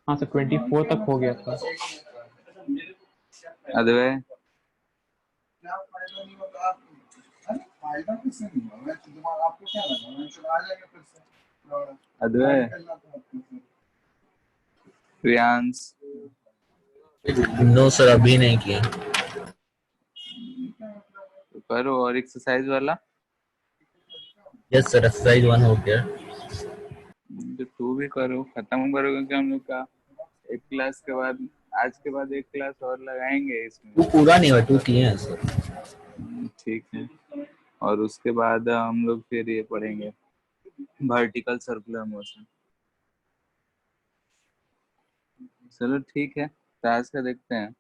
हाँ सर, 24 तक हो गया था। अदवे अदवे प्रियांश नो सर, अभी नहीं किए। तो करो। और एक्सरसाइज वाला यस सर, एक्सरसाइज 1 हो गया। तो तू भी करो, खत्म करो, क्योंकि हम लोग का एक क्लास के बाद, आज के बाद एक क्लास और लगाएंगे इसमें। तू पूरा नहीं हुआ, तू किए हैं सर। ठीक है। और उसके बाद हम लोग फिर ये पढ़ेंगे वर्टिकल सर्कुलर मोशन। चलो ठीक है, तो आज का देखते हैं।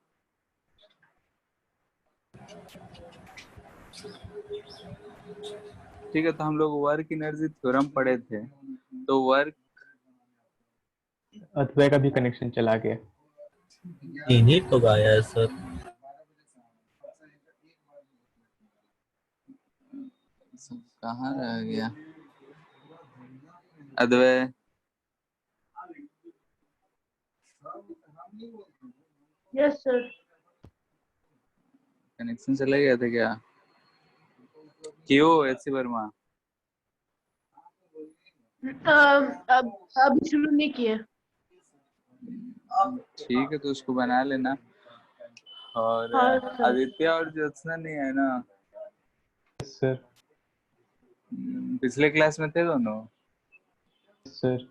ठीक है, तो हम लोग वर्क एनर्जी थ्योरम पढ़े थे। तो वर्क अथवा का भी कनेक्शन चला गया। इन्हीं तो गाया है सर। कहाँ रह गया अद्वै? Yes sir. कनेक्शन चला गया था क्या? क्यों ऐसी वर्मा? अब अभी शुरू नहीं किए। ठीक है, तो उसको बना लेना। और हाँ सर। आदित्य और ज्योत्सना नहीं है ना? सर। पिछले क्लास में थे दोनों? सर।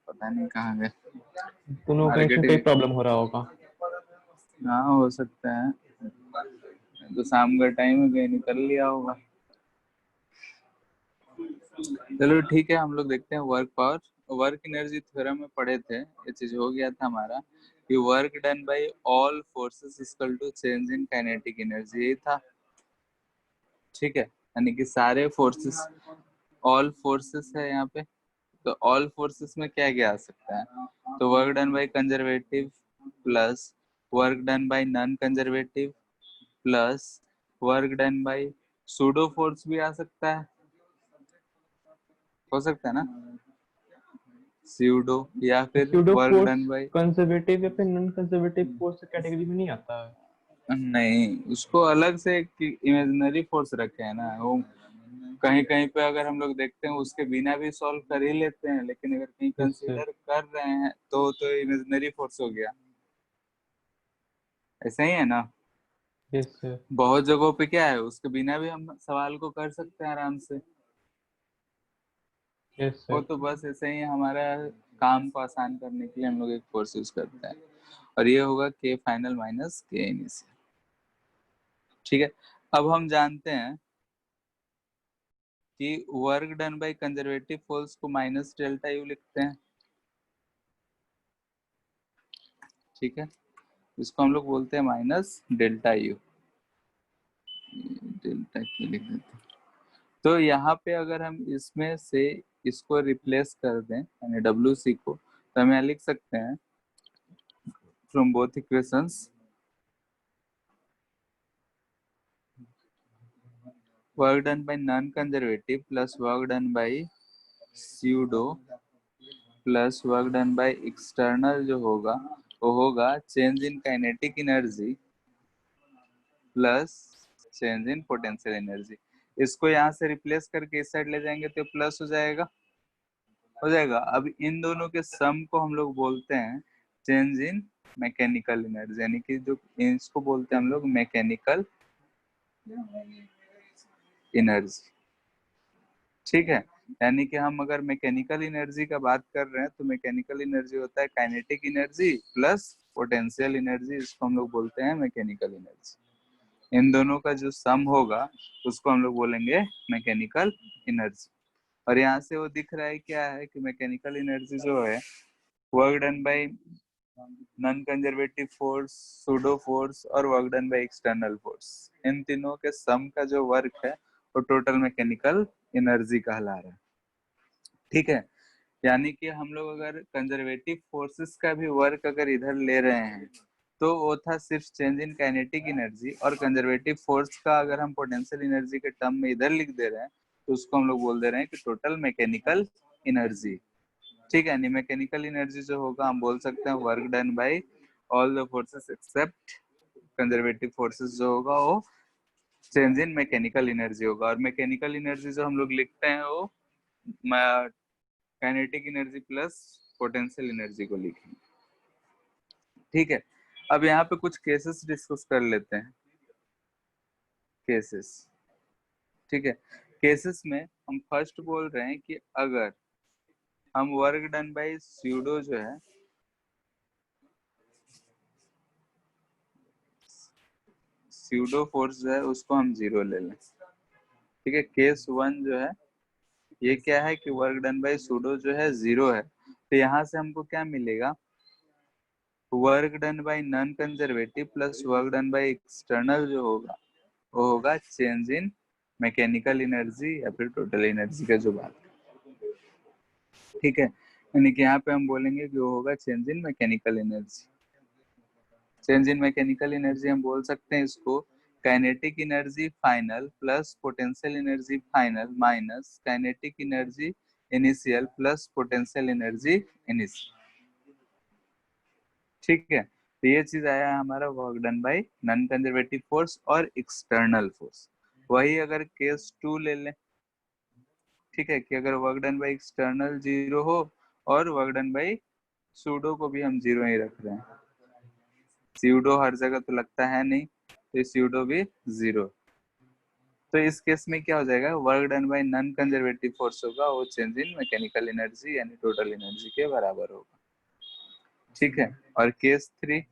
पता नहीं कहाँ गए। दोनों कनेक्शन का ही प्रॉब्लम हो रहा होगा। हाँ, हो सकता है। तो शाम का टाइम है, कहीं निकल लिया होगा। चलो ठीक है, हम लोग देखते हैं work power. Work energy theorem में पढ़े थे, ये चीज हो गया था हमारा कि work done by all forces equal to change in kinetic energy, ये था। ठीक है, यानी कि सारे फोर्सेस, ऑल फोर्सेस है यहाँ पे। तो ऑल फोर्सेस में क्या क्या आ सकता है? तो work done by conservative plus work done by non conservative plus work done bye pseudo force भी आ सकता है, हो सकता है ना? स्यूडो या फिर pseudo work force done by, conservative या फिर नॉन कंजर्वेटिव फोर्स कैटेगरी में नहीं आता है। नहीं, उसको अलग से इमेजिनरी फोर्स रखे हैं ना वो। कहीं कहीं पे अगर हम लोग देखते हैं उसके बिना भी सॉल्व कर ही लेते हैं, लेकिन अगर कहीं यस सर। कंसीडर कर रहे हैं तो इमेजिनरी फोर्स हो गया। ऐसा ही है ना? Yes sir. बहुत जगहों पे क्या है, उसके बिना भी हम सवाल को कर सकते हैं आराम से। यस वो सर। तो बस ऐसे ही हमारा काम को आसान करने के लिए हम लोग एक फोर्स यूज करते हैं। और ये होगा के फाइनल माइनस के इनिशियल। ठीक है, अब हम जानते हैं कि work done by conservative force को माइनस डेल्टा यू लिखते हैं। ठीक है, इसको हम लोग बोलते हैं minus delta U. Delta Q लिख देते हैं। तो यहाँ पे अगर हम इसमें से इसको रिप्लेस कर दें, यानी डब्ल्यू सी को, तो हम यहाँ लिख सकते हैं from both equations work done by non conservative plus work done bye pseudo plus work done by external जो होगा वो होगा change in kinetic energy plus change in potential energy. इसको यहाँ से रिप्लेस करके इस साइड ले जाएंगे तो प्लस हो जाएगा, हो जाएगा। अब इन दोनों के सम को हम लोग बोलते हैं चेंज इन मैकेनिकल एनर्जी, यानी कि जो इसको बोलते हैं हम लोग मैकेनिकल एनर्जी। ठीक है, यानी कि हम अगर मैकेनिकल एनर्जी का बात कर रहे हैं तो मैकेनिकल एनर्जी होता है kinetic energy plus potential energy, इसको हम लोग बोलते हैं मैकेनिकल एनर्जी। इन दोनों का जो सम होगा उसको हम लोग बोलेंगे मैकेनिकल एनर्जी। और यहाँ से वो दिख रहा है क्या है कि मैकेनिकल एनर्जी जो है work done by non conservative force, pseudo force और work done by external force, इन तीनों के सम का जो वर्क है वो टोटल मैकेनिकल एनर्जी कहला रहा है। ठीक है, यानी कि हम लोग अगर कंजर्वेटिव फोर्सेस का भी वर्क अगर इधर ले रहे हैं तो वो था सिर्फ चेंज इन काइनेटिक एनर्जी, और कंजर्वेटिव फोर्स का अगर हम पोटेंशियल एनर्जी के टर्म में इधर लिख दे रहे हैं तो उसको हम लोग बोल दे रहे हैं कि टोटल मैकेनिकल एनर्जी। ठीक है, यानी मैकेनिकल एनर्जी जो होगा हम बोल सकते हैं work done by all the forces except conservative forces जो होगा वो चेंज इन मैकेनिकल एनर्जी होगा। और मैकेनिकल एनर्जी जो हम लोग लिखते हैं वो kinetic energy plus potential energy को लिखेंगे। ठीक है, अब यहाँ पे कुछ केसेस डिस्कस कर लेते हैं। केसेस, ठीक है, केसेस में हम फर्स्ट बोल रहे हैं कि अगर हम वर्क डन बाय स्यूडो जो है स्यूडो फोर्स जो है उसको हम 0 ले लें। ठीक है, केस 1 जो है ये क्या है कि वर्क डन बाय सूडो जो है 0 है, तो यहाँ से हमको क्या मिलेगा, work done by non conservative plus work done by external जो होगा वो होगा चेंज इन मैकेनिकल एनर्जी या फिर टोटल एनर्जी का जो बात। ठीक है, यानी कि यहाँ पे हम बोलेंगे कि वो होगा change in mechanical energy. Change in mechanical energy हम बोल सकते हैं इसको kinetic energy final plus potential energy final minus kinetic energy initial plus potential energy initial. ठीक है, तो ये चीज आया हमारा work done by non conservative force और एक्सटर्नल फोर्स। वही अगर केस 2 ले लें, ठीक है, कि अगर वर्क डन बाय एक्सटर्नल 0 हो और वर्क डन बाय सूडो को भी हम 0 ही रख रहे हैं, स्यूडो हर जगह तो लगता है नहीं, तो स्यूडो भी 0, तो इस केस में क्या हो जाएगा, work done by non conservative force होगा वो चेंज इन मैकेनिकल एनर्जी यानी टोटल एनर्जी के बराबर होगा। ठीक है, और केस 3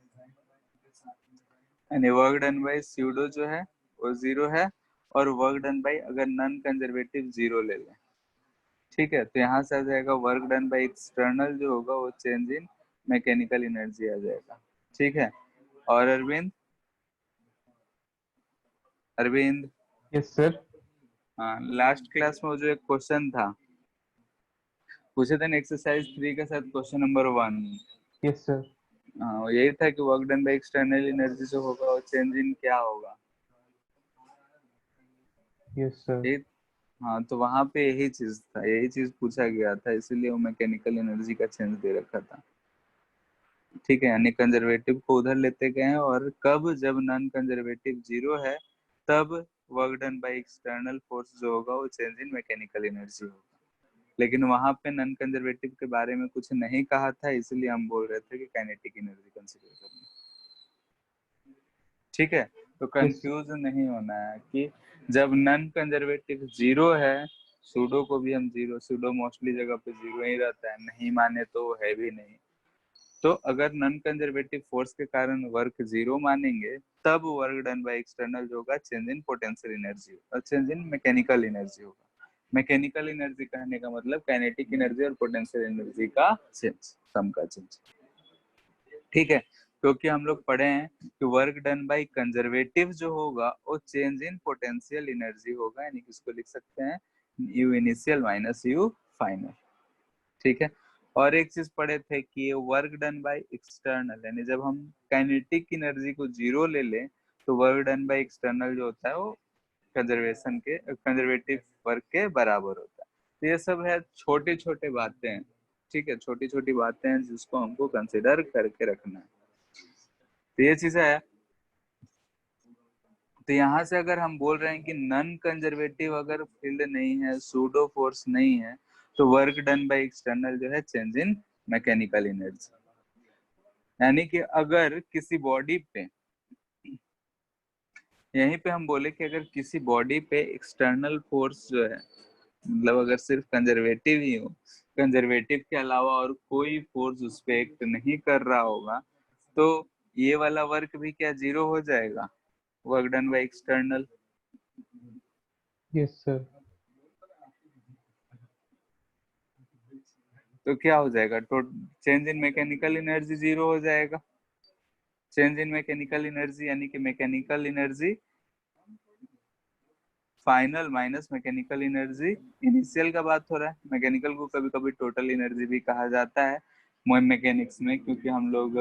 यानी वर्क डन बाय स्यूडो जो है वो 0 है और वर्क डन बाय अगर नॉन कंजर्वेटिव 0 ले लें, ठीक है, तो यहाँ से आ जाएगा वर्क डन बाय एक्सटर्नल जो होगा वो चेंज इन मैकेनिकल एनर्जी आ जाएगा। ठीक है, और अरविंद अरविंद यस सर। हाँ, लास्ट क्लास में वो जो एक क्वेश्चन था पूछे थे ना एक्सरसाइज 3 का साथ क्वेश्चन नंबर 1, यस सर। हाँ वो यही था कि work done by external energy जो होगा वो चेंज इन क्या होगा। Yes sir. ये हाँ, तो वहां पे यही चीज था, यही चीज पूछा गया था, इसीलिए वो मैकेनिकल एनर्जी का चेंज दे रखा था। ठीक है, यानी कंजर्वेटिव को उधर लेते गए हैं और कब जब नॉन कंजर्वेटिव 0 है तब work done by external force जो होगा वो चेंज इन मैकेनिकल एनर्जी होगा। लेकिन वहां पे नॉन कंजर्वेटिव के बारे में कुछ नहीं कहा था, इसलिए हम बोल रहे थे कि काइनेटिक एनर्जी कंसीडर करना। ठीक है, तो कंफ्यूज नहीं होना है कि जब नॉन कंजर्वेटिव 0 है, सूडो को भी हम 0, सूडो मोस्टली जगह पे 0 ही रहता है, नहीं माने तो है भी नहीं, तो अगर नॉन कंजर्वेटिव फोर्स के कारण वर्क 0 मानेंगे तब वर्क डन बाय एक्सटर्नल जो होगा चेंज इन पोटेंशियल एनर्जी और चेंज इन मैकेनिकल एनर्जी होगा। मैकेनिकल एनर्जी कहने का मतलब काइनेटिक एनर्जी और पोटेंशियल एनर्जी का चेंज, सम का चेंज। ठीक है, क्योंकि हम लोग पढ़े हैं कि वर्क डन बाय कंजर्वेटिव जो होगा वो चेंज इन पोटेंशियल एनर्जी होगा, यानी कि इसको लिख सकते हैं you initial minus you final. ठीक है, और एक चीज पढ़े थे कि ये वर्क डन बाय एक्सटर्नल, यानी जब हम काइनेटिक एनर्जी को 0 ले लें तो वर्क डन बाय एक्सटर्नल जो होता है वो कंजर्वेटिव वर्क के बराबर होता है। तो ये सब है छोटी छोटी बातें, ठीक है, छोटी छोटी बातें हैं जिसको हमको कंसिडर करके रखना है। तो ये चीज है, तो यहाँ से अगर हम बोल रहे हैं कि नॉन कंजर्वेटिव अगर फील्ड नहीं है, सूडो फोर्स नहीं है, तो वर्क डन बाय एक्सटर्नल जो है चेंज इन मैकेनिकल एनर्जी। यानी कि अगर किसी बॉडी पे, यहीं पे हम बोले कि अगर किसी बॉडी पे एक्सटर्नल फोर्स जो है, मतलब अगर सिर्फ कंजर्वेटिव ही हो, कंजर्वेटिव के अलावा और कोई फोर्स उस पे एक्ट नहीं कर रहा होगा, तो ये वाला वर्क भी क्या 0 हो जाएगा, work done by external. Yes sir. तो क्या हो जाएगा, तो चेंज इन मैकेनिकल एनर्जी 0 हो जाएगा। चेंज इन मैकेनिकल एनर्जी यानी कि mechanical energy final minus mechanical energy initial का बात हो रहा है। मैकेनिकल को कभी कभी टोटल एनर्जी भी कहा जाता है मैकेनिक्स में, क्योंकि हम लोग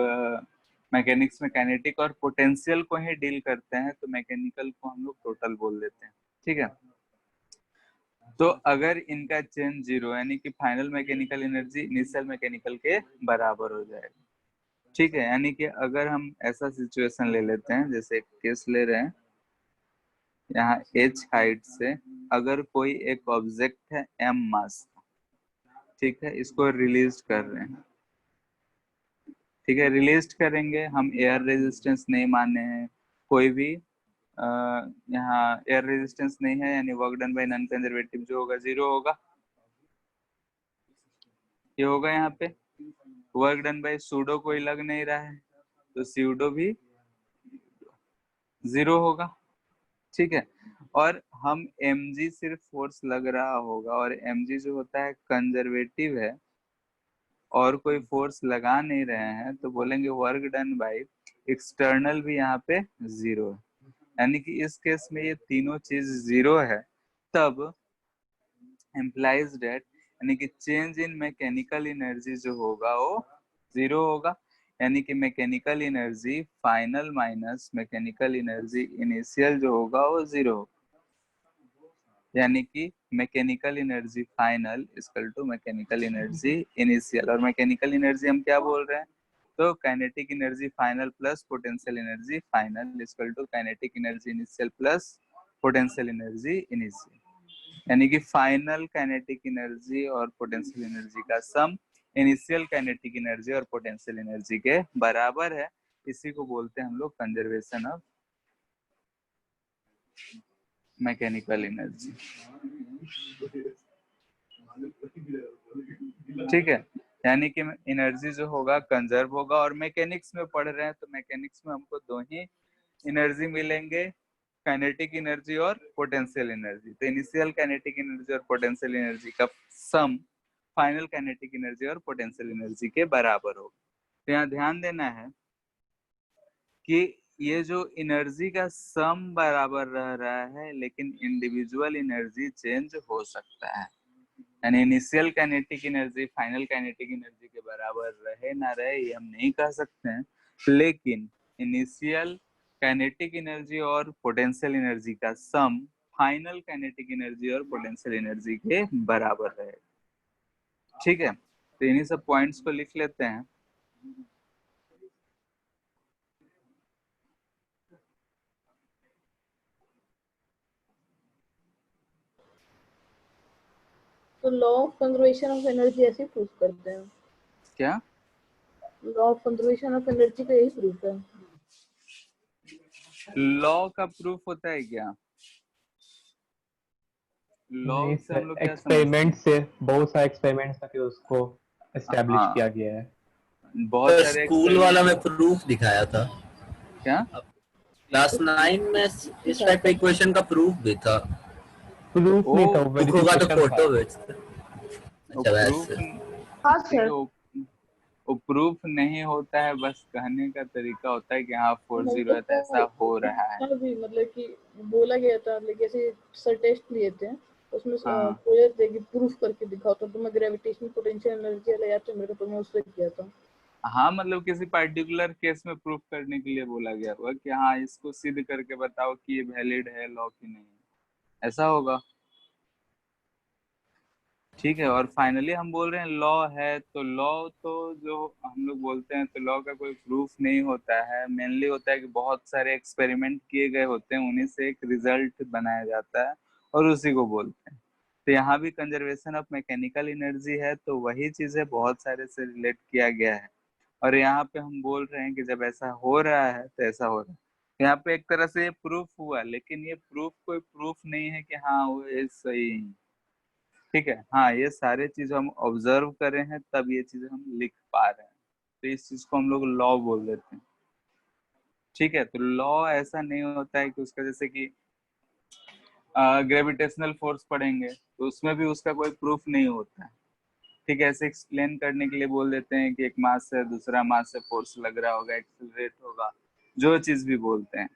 मैकेनिक्स में काइनेटिक और पोटेंशियल को ही डील करते हैं, तो मैकेनिकल को हम लोग टोटल बोल देते हैं। ठीक है, तो अगर इनका चेंज जीरो यानी कि final mechanical energy initial mechanical के बराबर हो जाएगा। ठीक है, यानी कि अगर हम ऐसा सिचुएशन ले लेते हैं, जैसे एक केस ले रहे हैं, यहाँ h हाइट से अगर कोई एक ऑब्जेक्ट है m मास, ठीक है, इसको रिलीज कर रहे हैं। ठीक है, रिलीज करेंगे हम, एयर रेजिस्टेंस नहीं माने हैं, कोई भी यहाँ एयर रेजिस्टेंस नहीं है, यानी work done by non conservative जो होगा जीरो होगा। ये होगा यहाँ पे वर्क डन बाय सूडो कोई लग नहीं रहा है, तो सूडो भी जीरो होगा। ठीक है, और हम mg सिर्फ फोर्स लग रहा होगा, और mg जो होता है कंजर्वेटिव है और कोई फोर्स लगा नहीं रहे हैं, तो बोलेंगे वर्क डन बाय एक्सटर्नल भी यहाँ पे जीरो है। यानी कि इस केस में ये तीनों चीज जीरो है, तब एम्प्लाइज डेट यानी कि चेंज इन मैकेनिकल एनर्जी जो होगा वो जीरो होगा। यानी कि mechanical energy final minus mechanical energy initial जो होगा वो जीरो होगा। यानी कि mechanical energy final equal to mechanical energy initial. और मैकेनिकल एनर्जी हम क्या बोल रहे हैं, तो kinetic energy final plus potential energy final equal to kinetic energy initial plus potential energy initial. यानी कि फाइनल काइनेटिक एनर्जी और पोटेंशियल एनर्जी का सम इनिशियल काइनेटिक एनर्जी और पोटेंशियल एनर्जी के बराबर है। इसी को बोलते हैं हम लोग कंजर्वेशन ऑफ मैकेनिकल एनर्जी। ठीक है, यानी कि एनर्जी जो होगा कंजर्व होगा। और मैकेनिक्स में पढ़ रहे हैं तो मैकेनिक्स में हमको दो ही एनर्जी मिलेंगे, काइनेटिक एनर्जी और पोटेंशियल एनर्जी। तो इनिशियल काइनेटिक एनर्जी और पोटेंशियल एनर्जी का सम फाइनल काइनेटिक एनर्जी और पोटेंशियल एनर्जी के बराबर होगा। तो यहाँ ध्यान देना है कि ये जो एनर्जी का सम बराबर रह रहा है, लेकिन इंडिविजुअल एनर्जी चेंज हो सकता है। यानी initial kinetic energy final kinetic energy के बराबर रहे ना रहे ये हम नहीं कह सकते हैं, लेकिन इनिशियल काइनेटिक एनर्जी और पोटेंशियल एनर्जी का सम फाइनल काइनेटिक एनर्जी और पोटेंशियल एनर्जी के बराबर रहेगा। ठीक है, तो इन्हीं सब पॉइंट्स को लिख लेते हैं। तो law of conservation of energy ऐसे प्रूव करते हैं। क्या law of conservation of energy का यही प्रूफ है। लॉ का प्रूफ होता है क्या? लॉ नहीं से हम सर, लोग क्या समझते एक्सपेरिमेंट हैं? से बहुत सारे एक्सपेरिमेंट्स करके उसको एस्टेब्लिश हाँ, किया गया है। बहुत तो सारे स्कूल वाला में एक्सपेरिमेंट। प्रूफ दिखाया था। क्या क्लास 9 में इस टाइप का इक्वेशन का प्रूफ भी था। प्रूफ नहीं था, वो बुक होगा तो वेरिफिकेशन था। फोटो भेजते। अच्छा प्रूफ, वैसे हाँ ठीक है, सर। वो प्रूफ नहीं होता है, बस कहने का तरीका होता है कि हाँ 40 है तो तो ऐसा हो रहा है। भी मतलब कि बोला गया था, लेकिन ऐसे सर टेस्ट लिए थे, उसमें हाँ बोले थे कि प्रूफ करके दिखाओ, तो मैं ग्रेविटेशनल पोटेंशियल एनर्जी वाला याद था मेरे को, तो मैं उससे किया था। हाँ, मतलब किसी पर्टिकुलर केस में प्रूफ करने के लिए बोला गया होगा कि हाँ इसको सिद्ध करके बताओ कि ये वैलिड है लॉ की नहीं, ऐसा होगा। ठीक है, और फाइनली हम बोल रहे हैं लॉ है, तो लॉ तो जो हम लोग बोलते हैं तो लॉ का कोई प्रूफ नहीं होता है। मेनली होता है कि बहुत सारे एक्सपेरिमेंट किए गए होते हैं, उन्हीं से एक रिजल्ट बनाया जाता है और उसी को बोलते हैं। तो यहाँ भी कंजर्वेशन ऑफ मैकेनिकल एनर्जी है, तो वही चीजें बहुत सारे से रिलेट किया गया है। और यहाँ पे हम बोल रहे हैं कि जब ऐसा हो रहा है तो ऐसा हो रहा है। यहाँ पे एक तरह से ये प्रूफ हुआ, लेकिन ये प्रूफ कोई प्रूफ नहीं है कि हाँ वो ये सही है। ठीक है, हाँ ये सारे चीज हम ऑब्जर्व कर रहे हैं तब ये चीजें हम लिख पा रहे हैं, तो इस चीज को हम लोग लॉ बोल देते हैं। ठीक है, तो लॉ ऐसा नहीं होता है कि उसका जैसे कि ग्रेविटेशनल फोर्स पढ़ेंगे तो उसमें भी उसका कोई प्रूफ नहीं होता है। ठीक है, ऐसे एक्सप्लेन करने के लिए बोल देते हैं कि एक मास से दूसरा मास से फोर्स लग रहा होगा, एक्सेलरेट होगा, जो चीज भी बोलते हैं,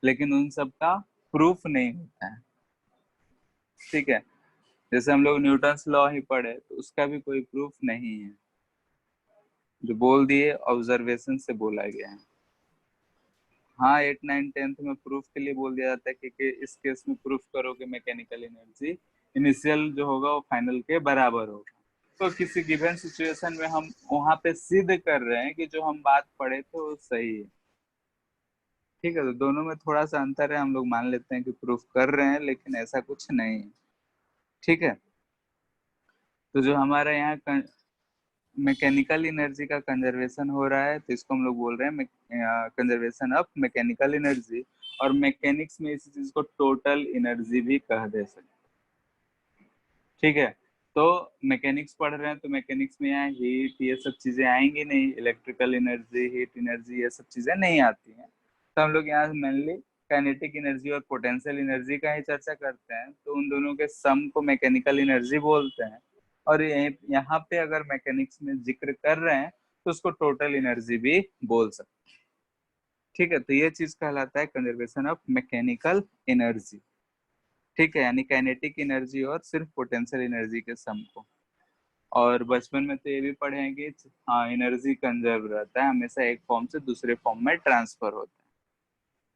लेकिन उन सब का प्रूफ नहीं होता है। ठीक है, जैसे हम लोग न्यूटन्स लॉ ही पढ़े तो उसका भी कोई प्रूफ नहीं है, जो बोल दिए ऑब्जर्वेशन से बोला गया है। हाँ 8, 9, 10th में प्रूफ के लिए बोल दिया जाता है कि इस केस में प्रूफ करो कि मैकेनिकल एनर्जी इनिशियल जो होगा वो फाइनल के बराबर होगा। तो किसी गिवन सिचुएशन में हम वहां पे सिद्ध कर रहे हैं कि जो हम बात पढ़े थे वो सही है। ठीक है, तो दोनों में थोड़ा सा अंतर है, हम लोग मान लेते हैं कि प्रूफ कर रहे हैं, लेकिन ऐसा कुछ नहीं है। ठीक है, तो जो हमारा यहाँ मैकेनिकल एनर्जी का कंजर्वेशन हो रहा है, तो इसको हम लोग बोल रहे हैं कंजर्वेशन ऑफ मैकेनिकल एनर्जी, और मैकेनिक्स में इस चीज को टोटल एनर्जी भी कह दे सकते। ठीक है, तो मैकेनिक्स पढ़ रहे हैं तो मैकेनिक्स में यहाँ हीट ये सब चीजें आएंगी नहीं, इलेक्ट्रिकल एनर्जी, हीट एनर्जी, ये सब चीजें नहीं आती हैं। तो हम लोग यहाँ मेनली काइनेटिक एनर्जी और पोटेंशियल एनर्जी का ही चर्चा करते हैं, तो उन दोनों के सम को मैकेनिकल एनर्जी बोलते हैं। और यहाँ पे अगर मैकेनिक्स में जिक्र कर रहे हैं तो उसको टोटल एनर्जी भी बोल सकते हैं। ठीक है, तो ये चीज कहलाता है कंजर्वेशन ऑफ मैकेनिकल एनर्जी। ठीक है, यानी काइनेटिक एनर्जी और सिर्फ पोटेंशियल एनर्जी के सम को। और बचपन में तो ये भी पढ़े हैं कि हाँ, एनर्जी कंजर्व रहता है, हमेशा एक फॉर्म से दूसरे फॉर्म में ट्रांसफर होता है।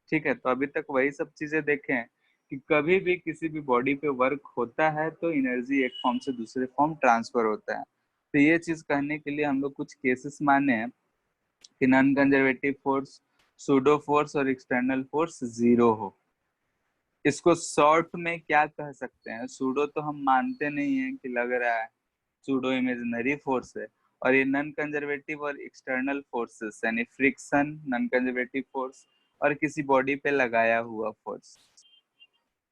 ठीक है, तो अभी तक वही सब चीजें देखें कि कभी भी किसी भी बॉडी पे वर्क होता है तो एनर्जी एक फॉर्म से दूसरे फॉर्म ट्रांसफर होता है। तो ये चीज कहने के लिए हम लोग कुछ केसेस माने हैं कि non conservative force, pseudo force और एक्सटर्नल फोर्स जीरो हो। इसको शॉर्ट में क्या कह सकते हैं? सूडो तो हम मानते नहीं है कि लग रहा है, सूडो इमेजिनरी फोर्स है। और ये नॉन कंजर्वेटिव और एक्सटर्नल फोर्सेस यानी फ्रिक्शन, नॉन कंजर्वेटिव फोर्स और किसी बॉडी पे लगाया हुआ फोर्स।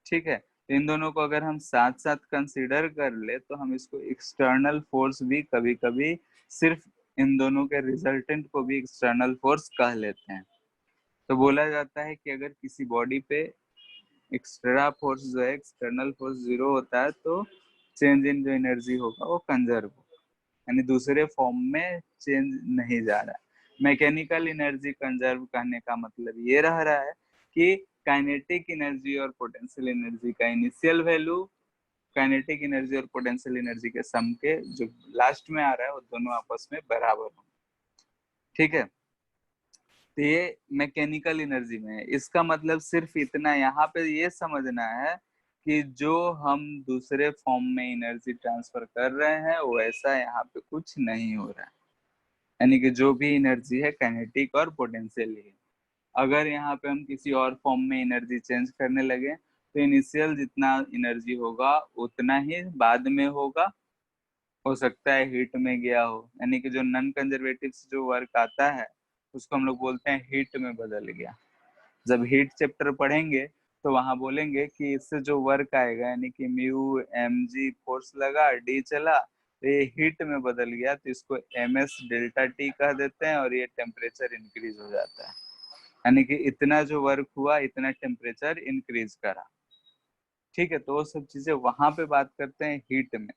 ठीक है, इन दोनों को अगर हम साथ साथ कंसीडर कर ले तो हम इसको एक्सटर्नल फोर्स भी कभी कभी सिर्फ इन दोनों के रिजल्टेंट को भी एक्सटर्नल फोर्स कह लेते हैं। तो बोला जाता है कि अगर किसी बॉडी पे एक्स्ट्रा फोर्स जो है, एक्सटर्नल फोर्स जीरो होता है, तो चेंज इन जो एनर्जी होगा वो कंजर्व होगा, यानी दूसरे फॉर्म में चेंज नहीं जा रहा है। मैकेनिकल एनर्जी कंजर्व कहने का मतलब ये रह रहा है कि काइनेटिक एनर्जी और पोटेंशियल एनर्जी का इनिशियल वैल्यू काइनेटिक एनर्जी और पोटेंशियल एनर्जी के सम के जो लास्ट में आ रहा है वो दोनों आपस में बराबर हो। ठीक है, तो ये मैकेनिकल एनर्जी में है। इसका मतलब सिर्फ इतना यहाँ पे ये समझना है कि जो हम दूसरे फॉर्म में एनर्जी ट्रांसफर कर रहे हैं वो ऐसा यहाँ पे कुछ नहीं हो रहा है, यानी कि जो भी एनर्जी है काइनेटिक और पोटेंशियल ही है। अगर यहाँ पे हम किसी और फॉर्म में एनर्जी चेंज करने लगे तो इनिशियल जितना एनर्जी होगा उतना ही बाद में होगा, हो सकता है हीट में गया हो, यानी कि जो नॉन कंजर्वेटिव से जो वर्क आता है उसको हम लोग बोलते हैं हीट में बदल गया। जब हीट चैप्टर पढ़ेंगे तो वहां बोलेंगे कि इससे जो वर्क आएगा, यानी कि म्यू एम जी फोर्स लगा, डी चला, तो ये हीट में बदल गया, तो इसको एम एस डेल्टा टी कह देते हैं, और ये टेम्परेचर इंक्रीज हो जाता है, यानी कि इतना जो वर्क हुआ इतना टेम्परेचर इंक्रीज करा। ठीक है, तो वो सब चीजें वहां पे बात करते हैं हीट में।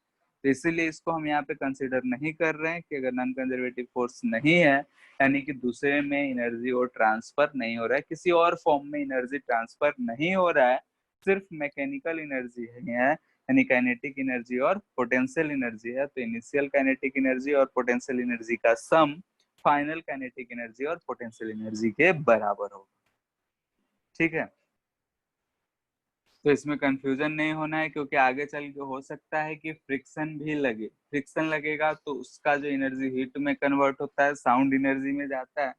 तो इसीलिए इसको हम यहाँ पे कंसिडर नहीं कर रहे हैं कि अगर नॉन कंजर्वेटिव फोर्स नहीं है, यानी कि दूसरे में एनर्जी और ट्रांसफर नहीं हो रहा है, किसी और फॉर्म में एनर्जी ट्रांसफर नहीं हो रहा है, सिर्फ मैकेनिकल एनर्जी है, यानी काइनेटिक एनर्जी और पोटेंशियल एनर्जी है, तो इनिशियल काइनेटिक एनर्जी और पोटेंशियल एनर्जी का सम फाइनल काइनेटिक एनर्जी और पोटेंशियल एनर्जी के बराबर होगा। ठीक है, तो इसमें कंफ्यूजन नहीं होना है, क्योंकि आगे चल के हो सकता है कि फ्रिक्शन भी लगे। फ्रिक्शन लगेगा तो उसका जो एनर्जी हीट में कन्वर्ट होता है, साउंड एनर्जी में जाता है।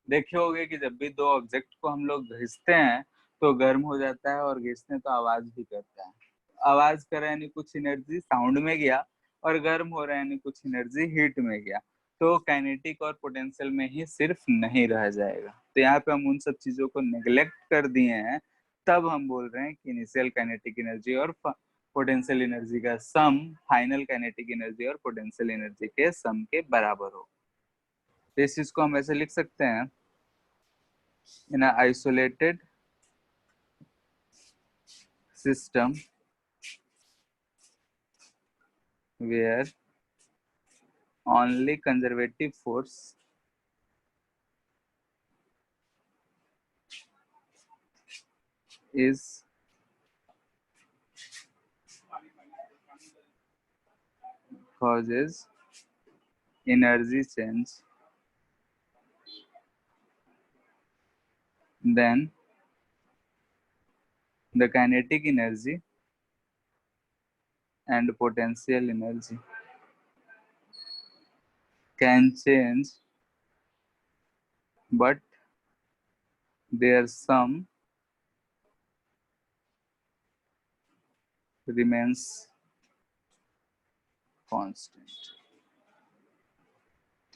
देखे होगे कि जब भी दो ऑब्जेक्ट को हम लोग घिसते हैं तो गर्म हो जाता है, और घिसते तो आवाज भी करता है। आवाज कर रहा है यानी कुछ एनर्जी साउंड में गया, और गर्म हो रहा है यानी कुछ एनर्जी हीट में गया। तो काइनेटिक और पोटेंशियल में ही सिर्फ नहीं रह जाएगा। तो यहाँ पे हम उन सब चीजों को नेग्लेक्ट कर दिए हैं, तब हम बोल रहे हैं कि इनिशियल काइनेटिक एनर्जी और पोटेंशियल एनर्जी का सम फाइनल काइनेटिक एनर्जी और पोटेंशियल एनर्जी के सम के बराबर हो। तो इस चीज को हम ऐसे लिख सकते हैं, इन isolated system where only conservative force is causes energy change, then the kinetic energy and potential energy can change, but their sum remains constant।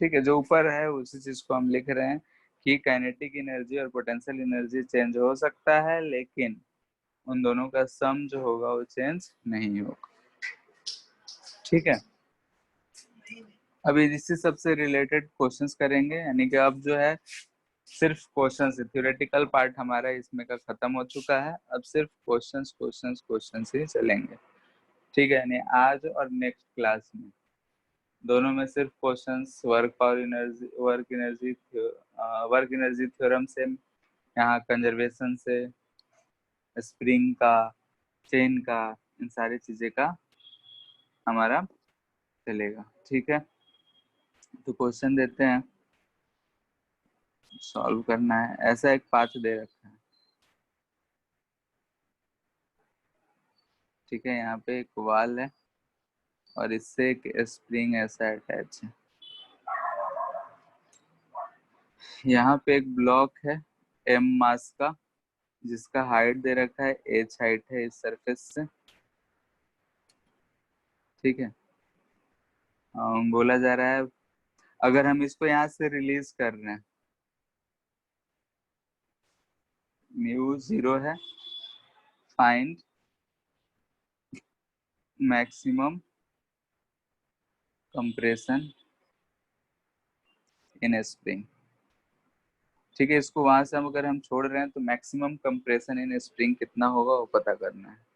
ठीक है, जो ऊपर है उसी चीज को हम लिख रहे हैं कि काइनेटिक एनर्जी और पोटेंशियल एनर्जी चेंज हो सकता है, लेकिन उन दोनों का सम जो होगा वो चेंज नहीं होगा। ठीक है, अभी इसी सबसे रिलेटेड क्वेश्चंस करेंगे, यानी कि अब जो है सिर्फ क्वेश्चन से थ्योरेटिकल पार्ट हमारा इसमें का खत्म हो चुका है, अब सिर्फ क्वेश्चंस क्वेश्चंस क्वेश्चंस ही चलेंगे। ठीक है, यानी आज और नेक्स्ट क्लास में दोनों में सिर्फ क्वेश्चंस वर्क एनर्जी थ्योरम से, यहाँ कंजर्वेशन से, स्प्रिंग का, चेन का, इन सारी चीजें का हमारा चलेगा। ठीक है, तो क्वेश्चन देते हैं, सॉल्व करना है। ऐसा एक पाथ दे रखा है, ठीक है, यहाँ पे एक वाल है और इससे एक स्प्रिंग ऐसा अटैच है। यहाँ पे एक ब्लॉक है m मास का, जिसका हाइट दे रखा है h हाइट है इस सरफेस से। ठीक है, बोला जा रहा है अगर हम इसको यहाँ से रिलीज कर रहे हैं, म्यू 0 है, find maximum compression in spring. ठीक है, इसको वहां से हम अगर हम छोड़ रहे हैं तो मैक्सिमम कंप्रेशन इन स्प्रिंग कितना होगा वो पता करना है।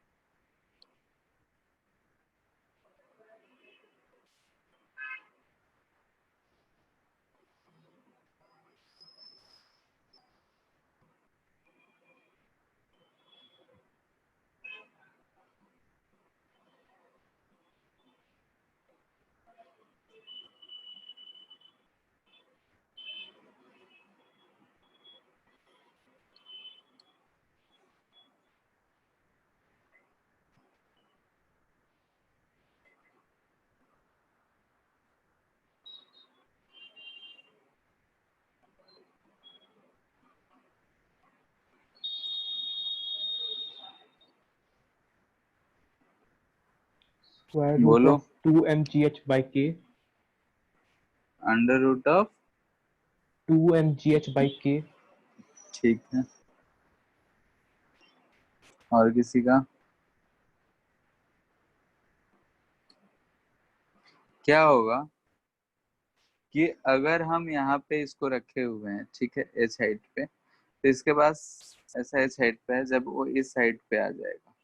स्क्वायर रूट बोलो। Of 2mgh/k, under root of 2mgh/k, ठीक है, और किसी का क्या होगा कि अगर हम यहाँ पे इसको रखे हुए हैं, ठीक है, एच हाइट पे, तो इसके पास ऐसा एच हाइट पे है, जब वो इस साइड पे आ जाएगा,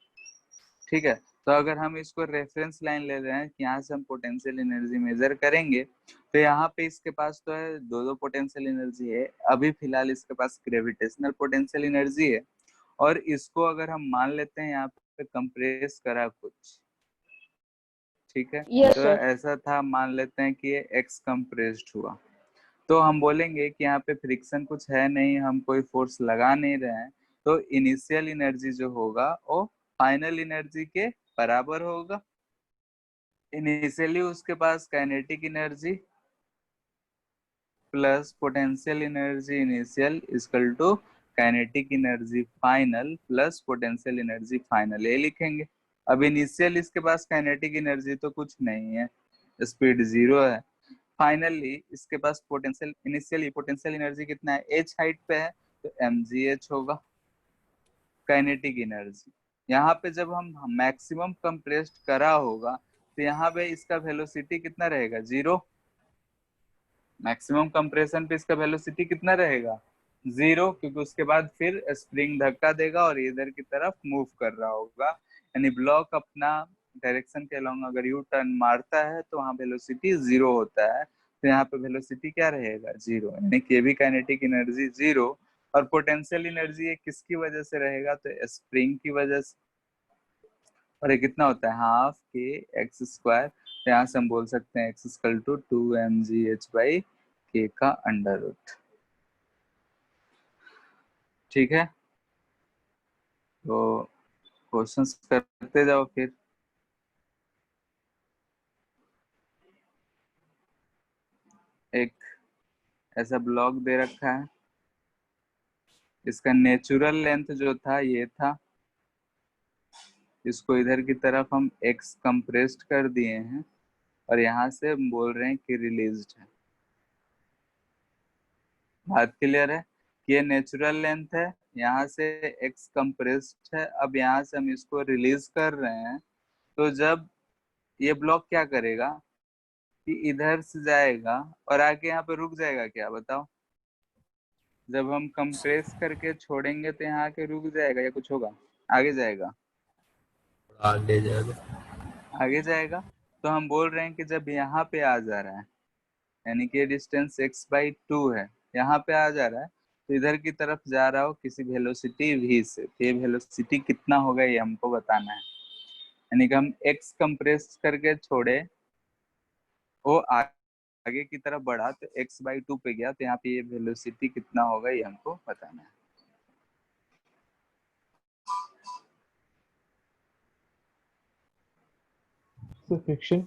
ठीक है, तो अगर हम इसको रेफरेंस लाइन ले रहे हैं कि यहाँ से हम पोटेंशियल एनर्जी मेजर करेंगे, तो यहाँ पे इसके पास तो है दो दो पोटेंशियल एनर्जी है, अभी फिलहाल इसके पास ग्रेविटेशनल पोटेंशियल एनर्जी है, और इसको अगर हम मान लेते हैं यहाँ पे कंप्रेस करा कुछ, ठीक है, Yes, तो sir. ऐसा था, मान लेते हैं कि ये एक्स कंप्रेस्ड हुआ, तो हम बोलेंगे कि यहाँ पे फ्रिक्शन कुछ है नहीं, हम कोई फोर्स लगा नहीं रहे हैं, तो इनिशियल एनर्जी जो होगा वो फाइनल एनर्जी के बराबर होगा। इनिशियली उसके पास kinetic energy plus potential energy initial equal to kinetic energy final plus potential energy final, ये लिखेंगे। अब इनिशियल इसके पास काइनेटिक एनर्जी तो कुछ नहीं है, स्पीड 0 है, फाइनली इसके पास पोटेंशियल, इनिशियली पोटेंशियल एनर्जी कितना है, एच हाइट पे है, तो mgh होगा काइनेटिक एनर्जी। यहाँ पे जब हम मैक्सिमम कंप्रेस्ड करा होगा तो यहाँ पे इसका वेलोसिटी कितना रहेगा, 0। मैक्सिमम कंप्रेशन पे इसका वेलोसिटी कितना रहेगा, 0, क्योंकि उसके बाद फिर स्प्रिंग धक्का देगा और इधर की तरफ मूव कर रहा होगा, यानी ब्लॉक अपना डायरेक्शन के अलोंग अगर यू टर्न मारता है तो वहाँ वेलोसिटी 0 होता है, तो यहाँ पे वेलोसिटी क्या रहेगा, 0, यानी कि भी काइनेटिक एनर्जी 0, और पोटेंशियल एनर्जी ये किसकी वजह से रहेगा, तो स्प्रिंग की वजह से, और ये कितना होता है, हाफ के एक्स स्क्वायर, तो यहाँ से हम बोल सकते हैं एक्स इक्वल टू 2mgh/k का अंडर रूट। ठीक है, तो क्वेश्चंस करते जाओ फिर। ऐसा ब्लॉक दे रखा है, इसका नेचुरल लेंथ जो था ये था, इसको इधर की तरफ हम x कंप्रेस्ड कर दिए हैं और यहाँ से हम बोल रहे हैं कि रिलीज्ड है। बात क्लियर है कि ये नेचुरल लेंथ है, यहाँ से x कंप्रेस्ड है, अब यहाँ से हम इसको रिलीज कर रहे हैं। तो जब ये ब्लॉक क्या करेगा कि इधर से जाएगा और आके यहाँ पे रुक जाएगा, क्या बताओ? जब हम कंप्रेस करके छोड़ेंगे तो यहाँ आके रुक जाएगा या कुछ होगा? आगे जाएगा? आगे जाएगा। आगे जाएगा। तो हम बोल रहे हैं कि जब यहाँ पे आ जा रहा है, यानी कि डिस्टेंस x/2 है, यहाँ पे आ जा रहा है, तो इधर की तरफ जा रहा हो किसी वेलोसिटी v से, तो ये वेलोसिटी कितना होगा ये हमको बताना है। यानी कि हम x कंप्रेस करके छोड़े, वो आगे की तरफ बढ़ा तो x/2 पे गया, तो यहाँ पे ये वेलोसिटी कितना होगा ये हमको बताना है। So friction.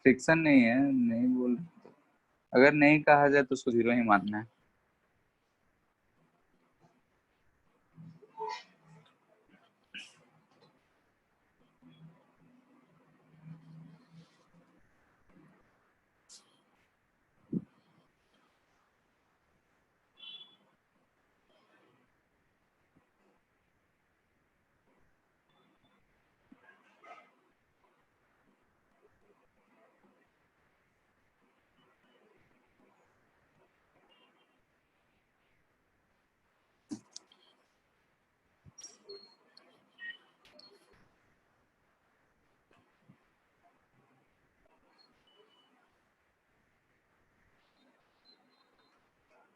फ्रिक्शन नहीं है, नहीं बोल, अगर नहीं कहा जाए तो उसको 0 ही मानना है।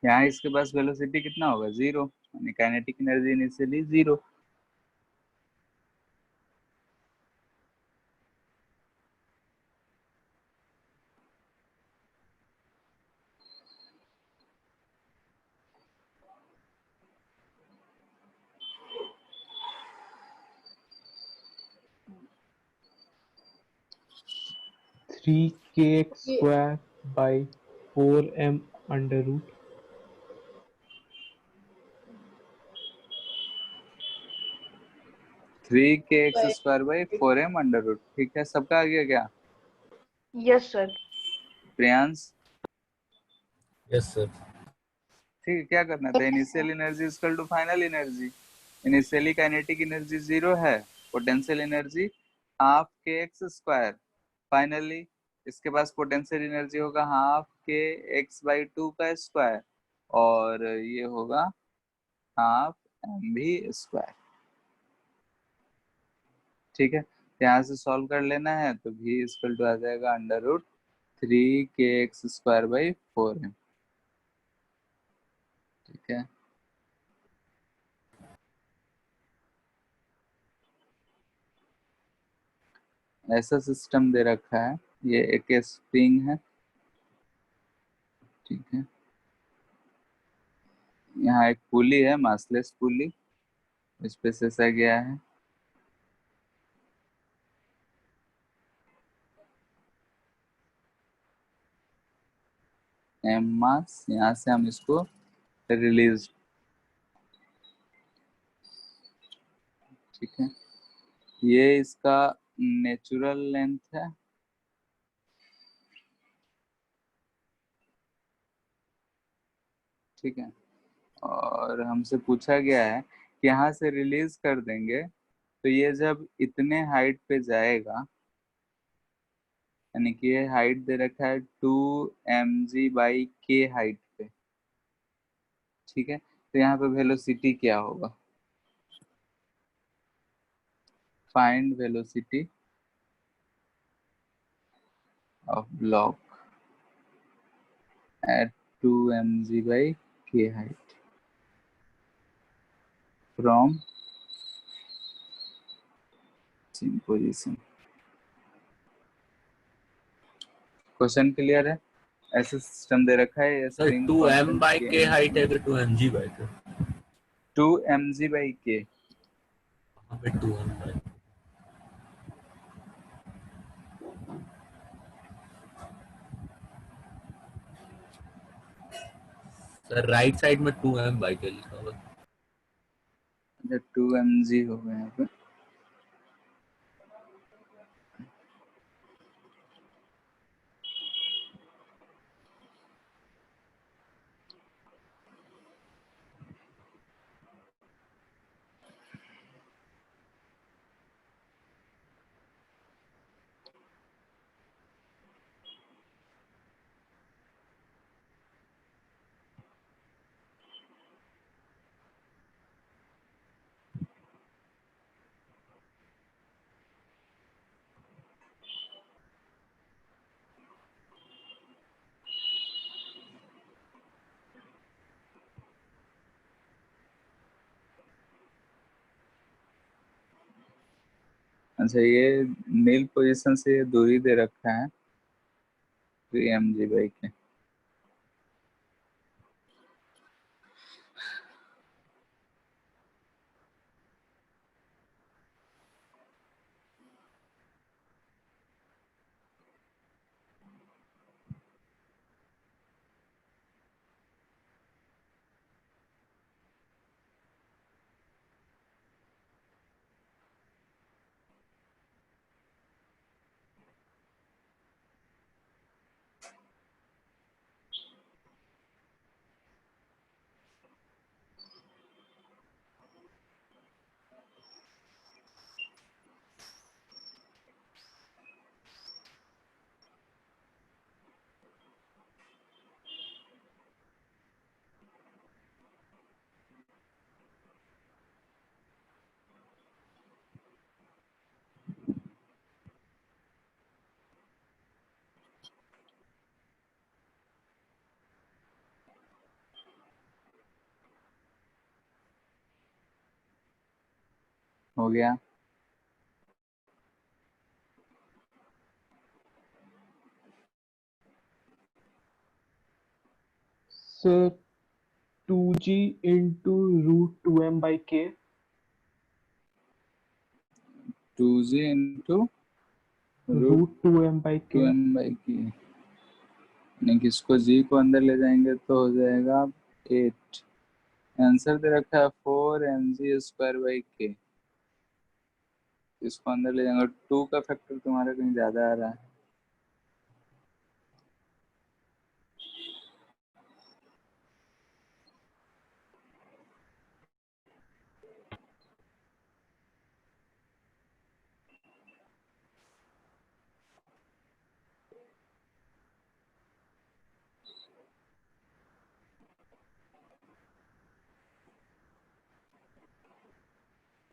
यहाँ इसके पास वेलोसिटी कितना होगा? 0, यानी kinetic energy initially 0। Three kx square by 4m under root. 3kx² / 4m√, ठीक है, सबका आ गया क्या? Yes sir. Priyansh, yes sir. ठीक है, क्या करना था? Initial energy equal to final energy. Initially kinetic energy 0 है, potential energy half kx², finally इसके पास पोटेंशियल एनर्जी होगा हाफ kx/2 का स्क्वायर, और ये होगा हाफ mv²। ठीक है, यहाँ से सॉल्व कर लेना है, तो v इक्वल टू आ जाएगा √3kx² / 4m। ठीक है, ऐसा सिस्टम दे रखा है, ये एक स्प्रिंग है, ठीक है, यहाँ एक पुली है, मासलेस पुली, इस पे सेसा गया है, m मास, यहाँ से हम इसको रिलीज, ठीक है, ये इसका नेचुरल लेंथ है, ठीक है, और हमसे पूछा गया है कि यहाँ से रिलीज कर देंगे तो ये जब इतने हाइट पे जाएगा, यानी कि ये हाइट दे रखा है 2mg/k हाइट पे, ठीक है, तो यहाँ पे वेलोसिटी क्या होगा? Find velocity of block at 2mg/k height from same position। Question clear है? ऐसा सिस्टम दे रखा है, ये सर स्प्रिंग 2m/k हाइट है कि 2mg/k? 2mg/k। वहाँ पे 2m/k। सर राइट साइड में 2m/k लिखा हुआ है। 2 mg हो गए यहाँ पे। अच्छा, ये नील पोजीशन से दूरी दे रखा है 3 mg/k। हो गया। Sir 2g into √2m/k। 2g into √2m/k। √2m/k। नहीं, किसको g को अंदर ले जाएंगे तो हो जाएगा 8। आंसर दे रखा है 4 mg²/k। इसको अंदर ले जाएंगे। 2 का फैक्टर तुम्हारा कहीं ज्यादा आ रहा है।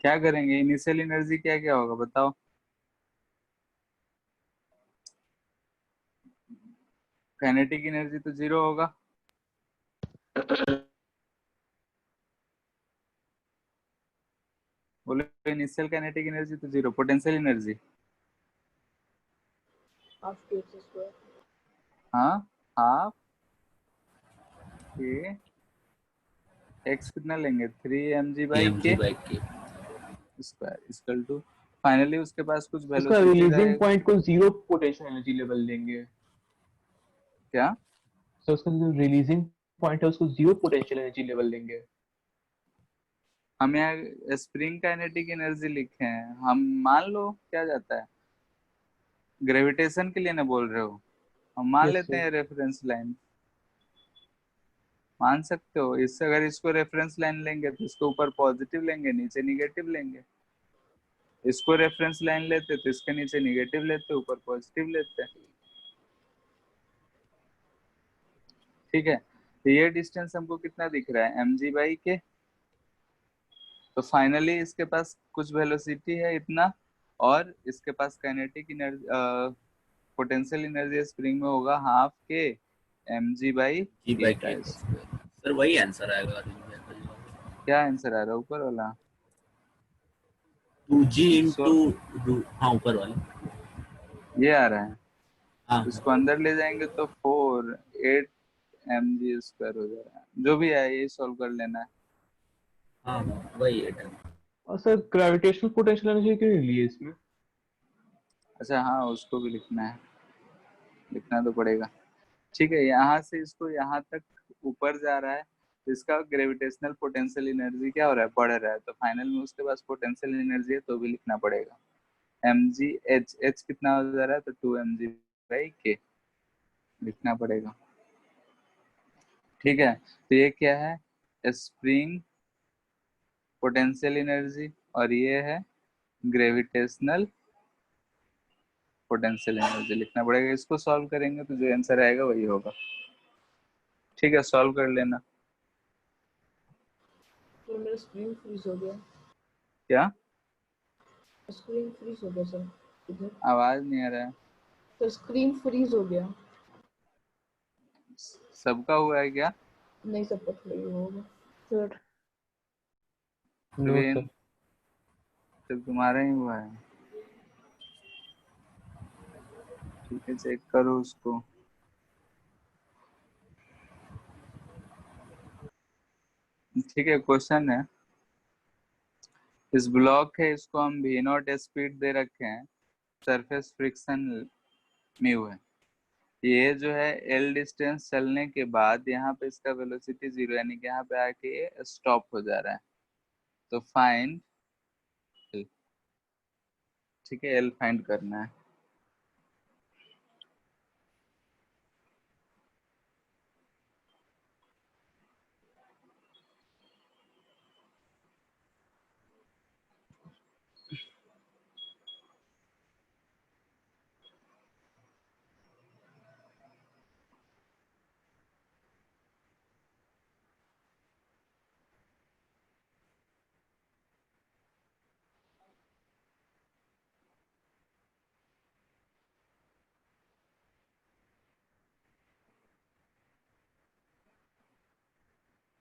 क्या करेंगे? इनिशियल एनर्जी क्या क्या होगा बताओ। काइनेटिक एनर्जी तो 0 होगा। बोले इनिशियल काइनेटिक एनर्जी तो 0। पोटेंशियल एनर्जी हाफ k² हाँ, हाफ के एक्स कितना लेंगे 3 mg/k mg/k। Square equal to finally उसके पास कुछ उसका वेलोसिटी रिलीजिंग रहेगा। पॉइंट को 0 पोटेंशियल एनर्जी लेवल देंगे। क्या? सर उसका जो रिलीजिंग पॉइंट है उसको 0 पोटेंशियल एनर्जी लेवल देंगे। हम यहाँ स्प्रिंग काइनेटिक एनर्जी लिखे हैं। हम मान लो क्या जाता है, ग्रेविटेशन के लिए ना बोल रहे हो, हम मान यस लेते सर। हैं रेफरेंस लाइन। मान सकते हो इससे, अगर इसको रेफरेंस लाइन लेंगे तो इसके ऊपर पॉजिटिव लेंगे, नीचे निगेटिव लेंगे। इसको रेफरेंस लाइन लेते तो इसके नीचे निगेटिव लेते, ऊपर पॉजिटिव लेते। ठीक है, तो ये डिस्टेंस हमको कितना दिख रहा है mg/k। तो फाइनली इसके पास कुछ वेलोसिटी है इतना, और इसके पास kinetic energy potential energy spring में होगा हाफ के mg/k का। सर वही आंसर आएगा। क्या आंसर आ रहा है ऊपर वाला? 2g सो into हाँ ऊपर वाला। ये आ रहा है। हाँ इसको अंदर ले जाएंगे तो 8 mg² हो जाएगा। जो भी है ये सॉल्व कर लेना है। हाँ वही है। और सर ग्रेविटेशनल पोटेंशियल एनर्जी क्यों नहीं ली है इसमें? अच्छा हाँ, उसको भी लिखना है, लिखना तो पड़ेगा। ठीक है, यहाँ से इसको यहाँ तक ऊपर जा रहा है तो इसका ग्रेविटेशनल पोटेंशियल एनर्जी क्या हो रहा है, बढ़ रहा है, तो फाइनल में उसके पास पोटेंशियल एनर्जी है तो भी लिखना पड़ेगा mgh कितना हो जा रहा है, तो 2mg/k लिखना पड़ेगा। ठीक है, तो ये क्या है, स्प्रिंग पोटेंशियल एनर्जी और ये है ग्रेविटेशनल पोटेंशियल एनर्जी लिखना पड़ेगा। इसको सॉल्व करेंगे तो जो आंसर आएगा वही होगा। ठीक है, सॉल्व कर लेना। तो मेरा स्क्रीन फ्रीज हो गया, क्या स्क्रीन फ्रीज हो गया सर इधर, आवाज नहीं आ रहा है? तो स्क्रीन फ्रीज हो गया। सबका हुआ है क्या? नहीं, सब पक रही होगा सर नो विन, सर। सिर्फ तुम्हारा ही हुआ है? ठीक है, चेक करो उसको। ठीक है, क्वेश्चन है, इस ब्लॉक है, इसको हम भी नॉट स्पीड दे रखे हैं, सरफेस फ्रिक्शन म्यू है। ये जो है एल डिस्टेंस चलने के बाद यहाँ पे इसका वेलोसिटी 0 यानी कि यहाँ पे आके ये स्टॉप हो जा रहा है, तो फाइंड, ठीक है, एल फाइंड करना है।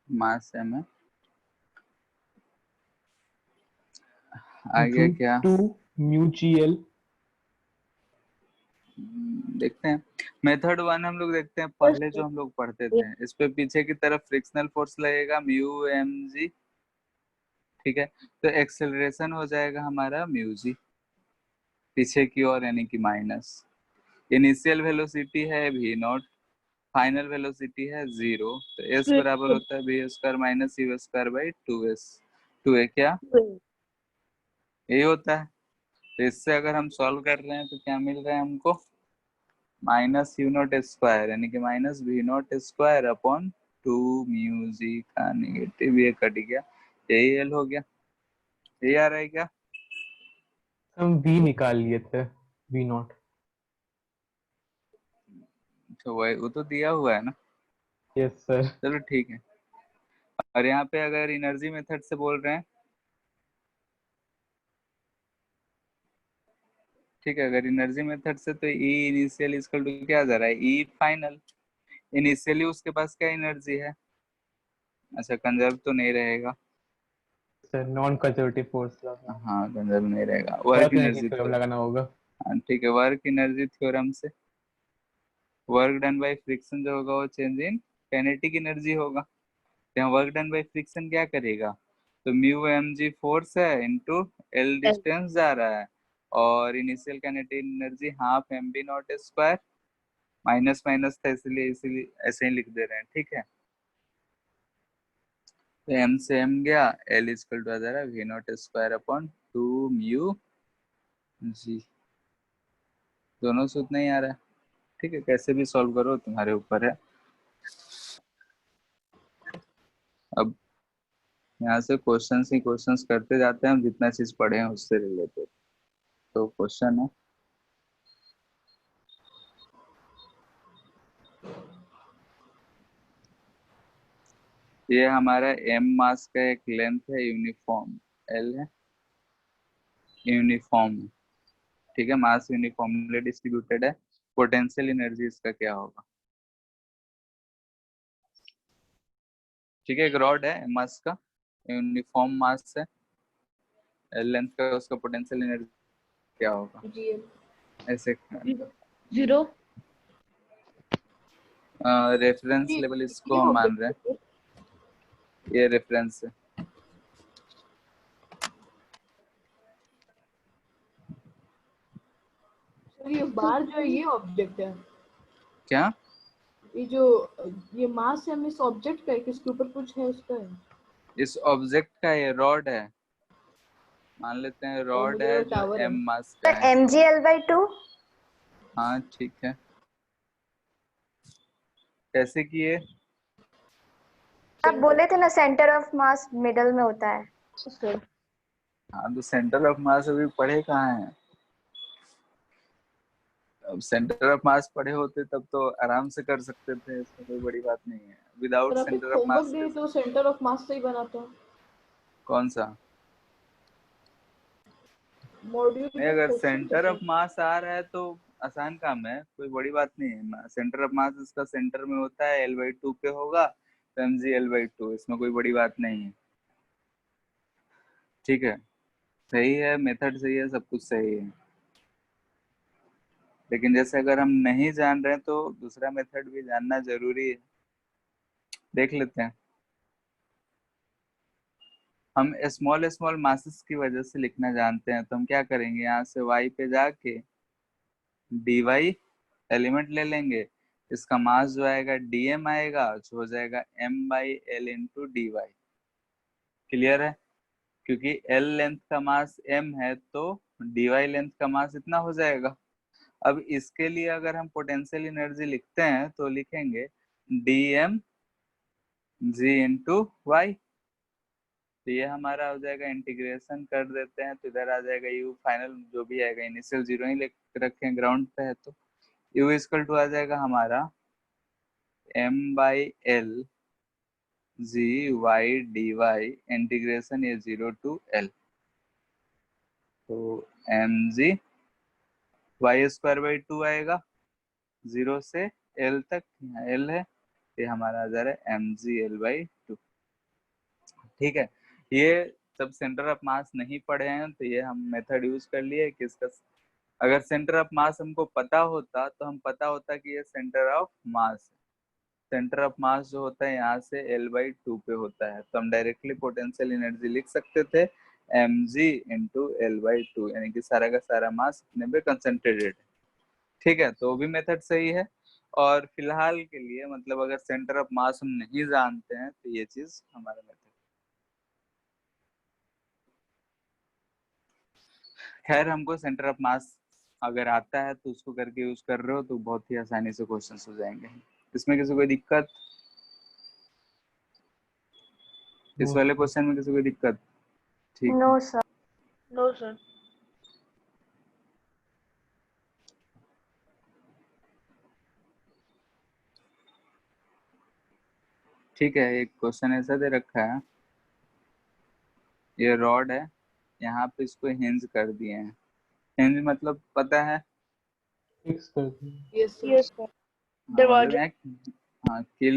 मास एम है, आगे क्या? 2μgl। देखते हैं मेथड 1 हम लोग देखते हैं, पहले जो हम लोग पढ़ते थे इस पे पीछे की तरफ फ्रिक्शनल फोर्स लगेगा म्यू एम जी। ठीक है, तो एक्सेलरेशन हो जाएगा हमारा म्यू जी पीछे की ओर यानी कि माइनस, इनिशियल वेलोसिटी है v नॉट, फाइनल वेलोसिटी है 0, तो s बराबर होता है v square minus u square by 2s। 2a क्या यही होता है। तो इससे अगर हम सॉल्व कर रहे हैं तो क्या मिल रहा है हमको, माइनस यू नॉट स्क्वायर यानी कि minus V not square upon 2 mu G का नेगेटिव ये कट गया, यही एल हो गया। यही आ रहा है क्या? हम v निकाल लिए थे, v नॉट। तो वही वो तो दिया हुआ है ना। Yes sir. चलो ठीक है, और यहाँ पे अगर एनर्जी मेथड से बोल रहे हैं, ठीक है, अगर एनर्जी मेथड से तो ई इनिशियल इक्वल टू क्या जा रहा है, ई फाइनल। इनिशियली उसके पास क्या एनर्जी है, अच्छा कंजर्व तो नहीं रहेगा, सर नॉन कंजर्वेटिव फोर्स लगा, हाँ कंजर्व नहीं रहेगा, work work energy energy theorem theorem. लगाना होगा। हाँ ठीक है, वर्क एनर्जी थ्योरम से वर्क डन बाय फ्रिक्शन जो होगा वो चेंज इन काइनेटिक एनर्जी होगा। यहाँ वर्क डन बाय फ्रिक्शन क्या करेगा, तो म्यू एम जी फोर्स है इनटू एल डिस्टेंस जा रहा है, और initial kinetic energy half M B not square, minus minus था इसलिए इसीलिए ऐसे ही लिख दे रहे हैं। ठीक है, तो एम से एम गया, एल इक्वल टू आ जा रहा है V not square upon 2 mu G, दोनों से उतना ही आ रहा है। ठीक है, कैसे भी सॉल्व करो तुम्हारे ऊपर है। अब यहाँ से क्वेश्चंस ही क्वेश्चंस करते जाते हैं हम, जितना चीज पढ़े हैं उससे रिलेटेड। तो क्वेश्चन है, ये हमारा एम मास का एक लेंथ है यूनिफॉर्म, एल है यूनिफॉर्म, ठीक है, मास यूनिफॉर्मली डिस्ट्रीब्यूटेड है, पोटेंशियल एनर्जी इसका क्या होगा। ठीक है, एक रॉड है मास का, यूनिफॉर्म मास है, एल लेंथ का, उसका पोटेंशियल एनर्जी क्या होगा, जीएल ऐसे 0 रेफरेंस लेवल इसको हम मान रहे हैं, ये रेफरेंस है। सर ये बार जो है ये ऑब्जेक्ट है, क्या ये जो ये मास है, हम इस ऑब्जेक्ट का है, किसके ऊपर कुछ है उसका है? इस ऑब्जेक्ट का ये रॉड है, मान लेते हैं और रॉड मुझे है वो जो टावर है। m मास का है। mgl/2। हाँ ठीक है, कैसे किए? आप बोले थे ना सेंटर ऑफ मास मिडल में होता है। सर हाँ तो सेंटर ऑफ मास अभी पढ़े कहाँ हैं? अब सेंटर ऑफ मास पढ़े होते तब तो आराम से कर सकते थे, इसमें कोई बड़ी बात नहीं है। विदाउट सर आप एक सेंटर ऑफ होमवर्क मास दे तो सेंटर ऑफ मास से ही बनाता। कौन सा? मॉड्यूल नहीं, का अगर क्वेश्चन था सेंटर ऑफ सर। मास आ रहा है तो आसान काम है, कोई बड़ी बात नहीं है। सेंटर ऑफ मास इसका सेंटर में होता है, L/2 पे होगा तो mg L/2, इसमें कोई बड़ी बात नहीं है। ठीक है, सही है, मेथड सही है, सब कुछ सही है। लेकिन जैसे अगर हम नहीं जान रहे हैं तो दूसरा मेथड भी जानना जरूरी है, देख लेते हैं। हम स्मॉल स्मॉल मासेस की वजह से लिखना जानते हैं, तो हम क्या करेंगे, यहाँ से y पे जाके dy एलिमेंट ले लेंगे, इसका मास जो आएगा dm आएगा, जो हो जाएगा m/l इंटू dy। क्लियर है? क्योंकि l लेंथ का मास m है तो dy लेंथ का मास इतना हो जाएगा। अब इसके लिए अगर हम पोटेंशियल एनर्जी लिखते हैं तो लिखेंगे dm g इंटू वाई। तो ये हमारा हो जाएगा, इंटीग्रेशन कर देते हैं तो इधर आ जाएगा u, फाइनल जो भी आएगा, इनिशियल 0 ही रखें, ग्राउंड पे है तो u इक्वल टू आ जाएगा हमारा m/l g y dy, integration ये 0 टू l, तो mg y²/2 आएगा 0 से l तक, यहाँ l है, ये हमारा आ जा रहा है mg/l/2। ठीक है, ये सब सेंटर ऑफ मास नहीं पढ़े हैं तो ये हम मेथड यूज कर लिए कि इसका, अगर सेंटर ऑफ मास हमको पता होता तो हम पता होता कि ये सेंटर ऑफ मास है। सेंटर ऑफ मास जो होता है यहाँ से L/2 पे होता है, तो हम डायरेक्टली पोटेंशियल एनर्जी लिख सकते थे mg इंटू L/2, यानी कि सारा का सारा मास अपने पे कंसंट्रेटेड है। ठीक है, तो वो भी मेथड सही है। और फिलहाल के लिए मतलब अगर सेंटर ऑफ मास हम नहीं जानते हैं तो ये चीज हमारा मेथड। खैर, हमको सेंटर ऑफ मास अगर आता है तो उसको करके यूज कर रहे हो तो बहुत ही आसानी से क्वेश्चंस हो जाएंगे। इसमें किसी कोई दिक्कत? इस वाले क्वेश्चन में किसी कोई दिक्कत? ठीक है, नो सर। No sir. ठीक है। एक क्वेश्चन ऐसा दे रखा है, ये रॉड है, यहाँ पे इसको हिंज कर दिए हैं। हिंज मतलब पता है? फिक्स कर दिया। Yes sir. Yes sir. हाँ, मतलब दरवाजा। यहाँ, हाँ किल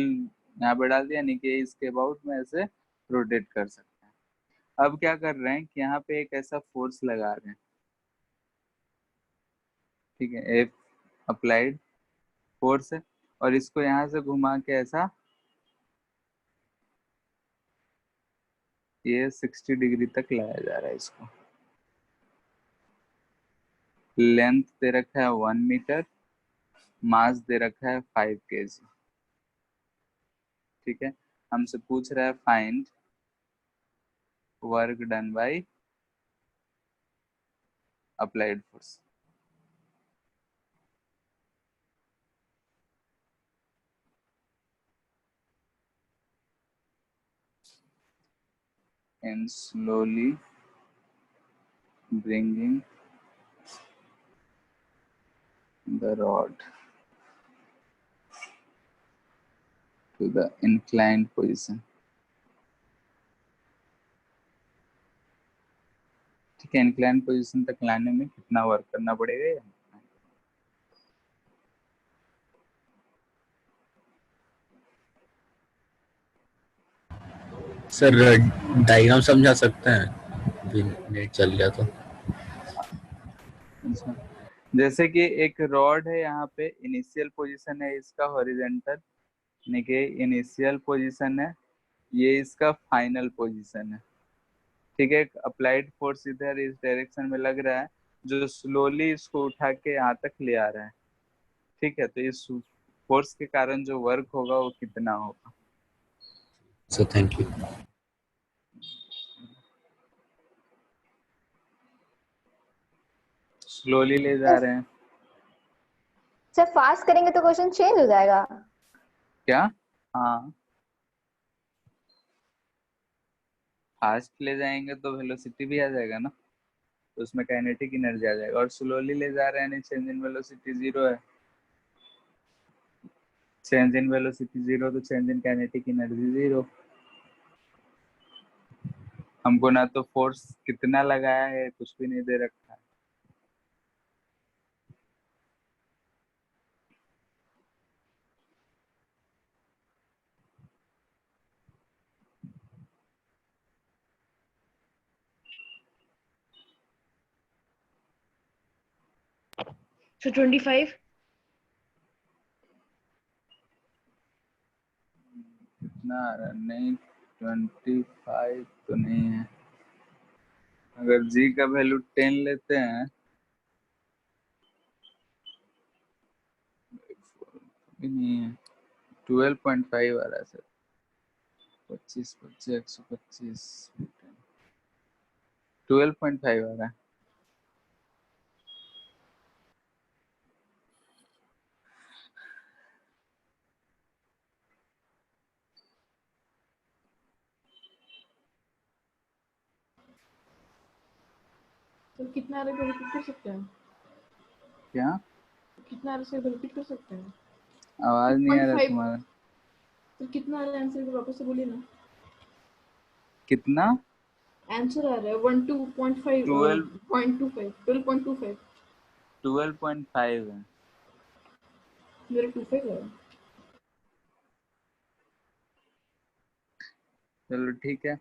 यहाँ पे डाल दिया, यानी कि इसके अबाउट में ऐसे रोटेट कर सकते हैं। अब क्या कर रहे हैं कि यहाँ पे एक ऐसा फोर्स लगा रहे हैं, ठीक है, एक अप्लाइड फोर्स है, और इसको यहाँ से घुमा के ऐसा ये 60 डिग्री तक लाया जा रहा है। इसको लेंथ दे रखा है 1 मीटर, मास दे रखा है 5 kg। ठीक है, हमसे पूछ रहा है find work done by applied force. and slowly bringing the rod to the inclined position। ठीक है, इंक्लाइन पोजीशन तक लाने में कितना वर्क करना पड़ेगा ये? सर डायग्राम समझा सकते हैं, अभी नेट चल गया तो। अच्छा, जैसे कि एक रॉड है, यहाँ पे इनिशियल पोजीशन है इसका हॉरिजेंटल, यानी कि इनिशियल पोजीशन है, ये इसका फाइनल पोजीशन है। ठीक है, एक अप्लाइड फोर्स इधर इस डायरेक्शन में लग रहा है जो स्लोली इसको उठा के यहाँ तक ले आ रहा है। ठीक है, तो इस फोर्स के कारण जो वर्क होगा वो कितना होगा। So thank you. स्लोली ले जा रहे हैं सर फास्ट करेंगे तो क्वेश्चन चेंज हो जाएगा। क्या? हाँ, फास्ट ले जाएंगे तो वेलोसिटी भी आ जाएगा ना, तो उसमें काइनेटिक एनर्जी आ जाएगा। और स्लोली ले जा रहे हैं यानी चेंज इन वेलोसिटी जीरो है। चेंज इन वेलोसिटी जीरो तो change in kinetic energy zero. हमको ना तो फोर्स कितना लगाया है कुछ भी नहीं दे रखा है। So 25. कितना आ रहा है? नहीं 25 तो नहीं है। अगर जी का वैल्यू 10 लेते हैं भी नहीं है, 12.5 आ रहा है सर। 25 125 12.5 आ रहा है। तो कितना आ रहा है रिपीट कर सकते हैं? क्या कितना आ रहा है रिपीट कर सकते हैं? आवाज नहीं आ रहा 6.5 तुम्हारा? तो कितना आ रहा है आंसर वापस से बोलिए ना। कितना? आंसर आ रहा है 12.5 0.25 12.25 12.5 है। मेरा 25 है। चलो ठीक है,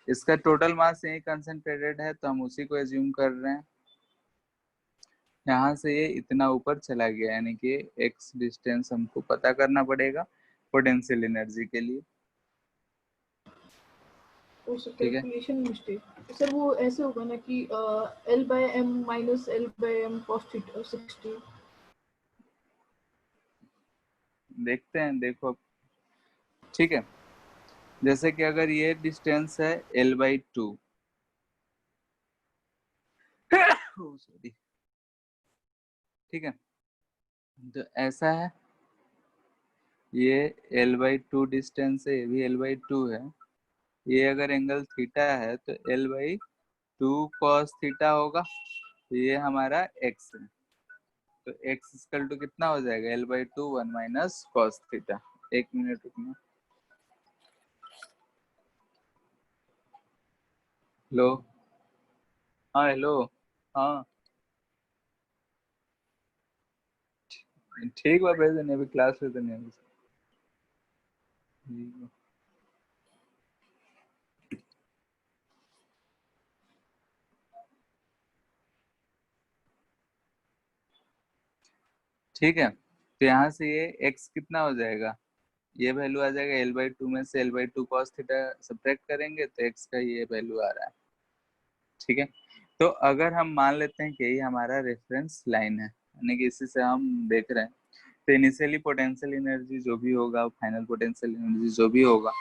इसका टोटल मास यही कंसंट्रेटेड है तो हम उसी को एज्यूम कर रहे हैं। यहाँ से ये इतना ऊपर चला गया यानी कि x डिस्टेंस हमको पता करना पड़ेगा पोटेंशियल एनर्जी के लिए। उस ठीक है, कैलकुलेशन मिस्टेक सर वो ऐसे होगा ना कि L/m minus L/m cos theta 60। देखते हैं, देखो ठीक है। जैसे कि अगर ये डिस्टेंस है L/2 सॉरी, ठीक है, तो ऐसा है, ये L/2 डिस्टेंस है, ये भी L/2 है। ये अगर एंगल थीटा है तो L/2 cos थीटा होगा, ये हमारा x है। तो x इक्वल टू कितना हो जाएगा? L/2 1 minus cos theta. एक मिनट रुकना। हेलो, हाँ हेलो, हाँ ठीक बा, भेज देने, अभी क्लास में देने अभी। ठीक है, तो यहाँ से ये x कितना हो जाएगा? ये वैल्यू आ जाएगा L/2 में से L/2 cos थीटा सब्ट्रैक्ट करेंगे तो x का ये वैल्यू आ रहा है। ठीक है, तो अगर हम मान लेते हैं कि ये हमारा रेफरेंस लाइन है यानी कि इसी से हम देख रहे हैं, तो इनिशियली पोटेंशियल एनर्जी जो भी होगा, फाइनल पोटेंशियल एनर्जी जो भी होगा,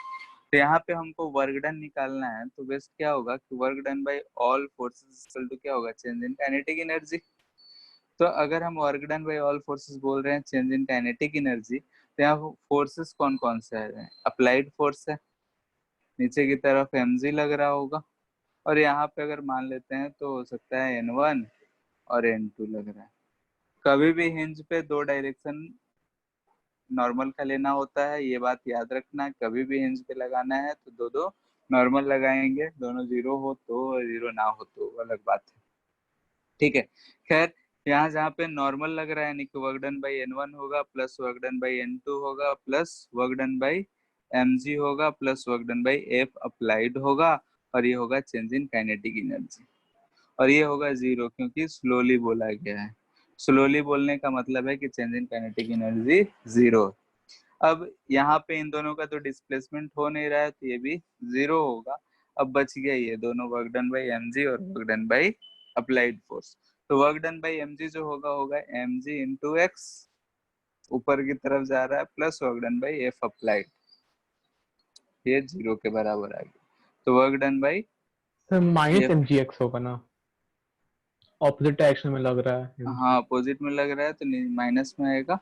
तो यहाँ पे हमको वर्क डन निकालना है। तो बेस्ट क्या होगा कि work done by all forces equal to क्या होगा? Change in kinetic energy. तो अगर हम work done by all forces बोल रहे हैं चेंज इन काइनेटिक एनर्जी, तो यहाँ फोर्सेस कौन कौन से है? अप्लाइड फोर्स है, नीचे की तरफ mg लग रहा होगा, और यहाँ पे अगर मान लेते हैं तो हो सकता है N1 और N2 लग रहा है। कभी भी हिंज पे दो डायरेक्शन नॉर्मल का लेना होता है, ये बात याद रखना। कभी भी हिंज पे लगाना है तो दो दो नॉर्मल लगाएंगे, दोनों जीरो हो तो, जीरो ना हो तो अलग बात है। ठीक है, खैर यहाँ जहाँ पे नॉर्मल लग रहा है यानी कि वर्क डन बाई N1 होगा plus work done by N2 होगा plus work done by mg होगा plus work done by F applied होगा, और ये होगा चेंज इन काइनेटिक एनर्जी, और ये होगा जीरो क्योंकि स्लोली बोला गया है। स्लोली बोलने का मतलब है कि change in kinetic energy zero. अब यहाँ पे इन दोनों का तो डिस्प्लेसमेंट हो नहीं रहा है तो ये भी जीरो होगा। अब बच गया ये दोनों वर्क डन बाई mg और work done by applied force. तो वर्क डन बाई mg जो होगा होगा mg इंटू एक्स, ऊपर की तरफ जा रहा है plus work done by F applied, ये 0 के बराबर आ गया। तो work done by sir minus ये, mgx होगा ना, ऑपोजिट डायरेक्शन में लग रहा है हाँ अपोजिट में लग रहा है तो माइनस में आएगा।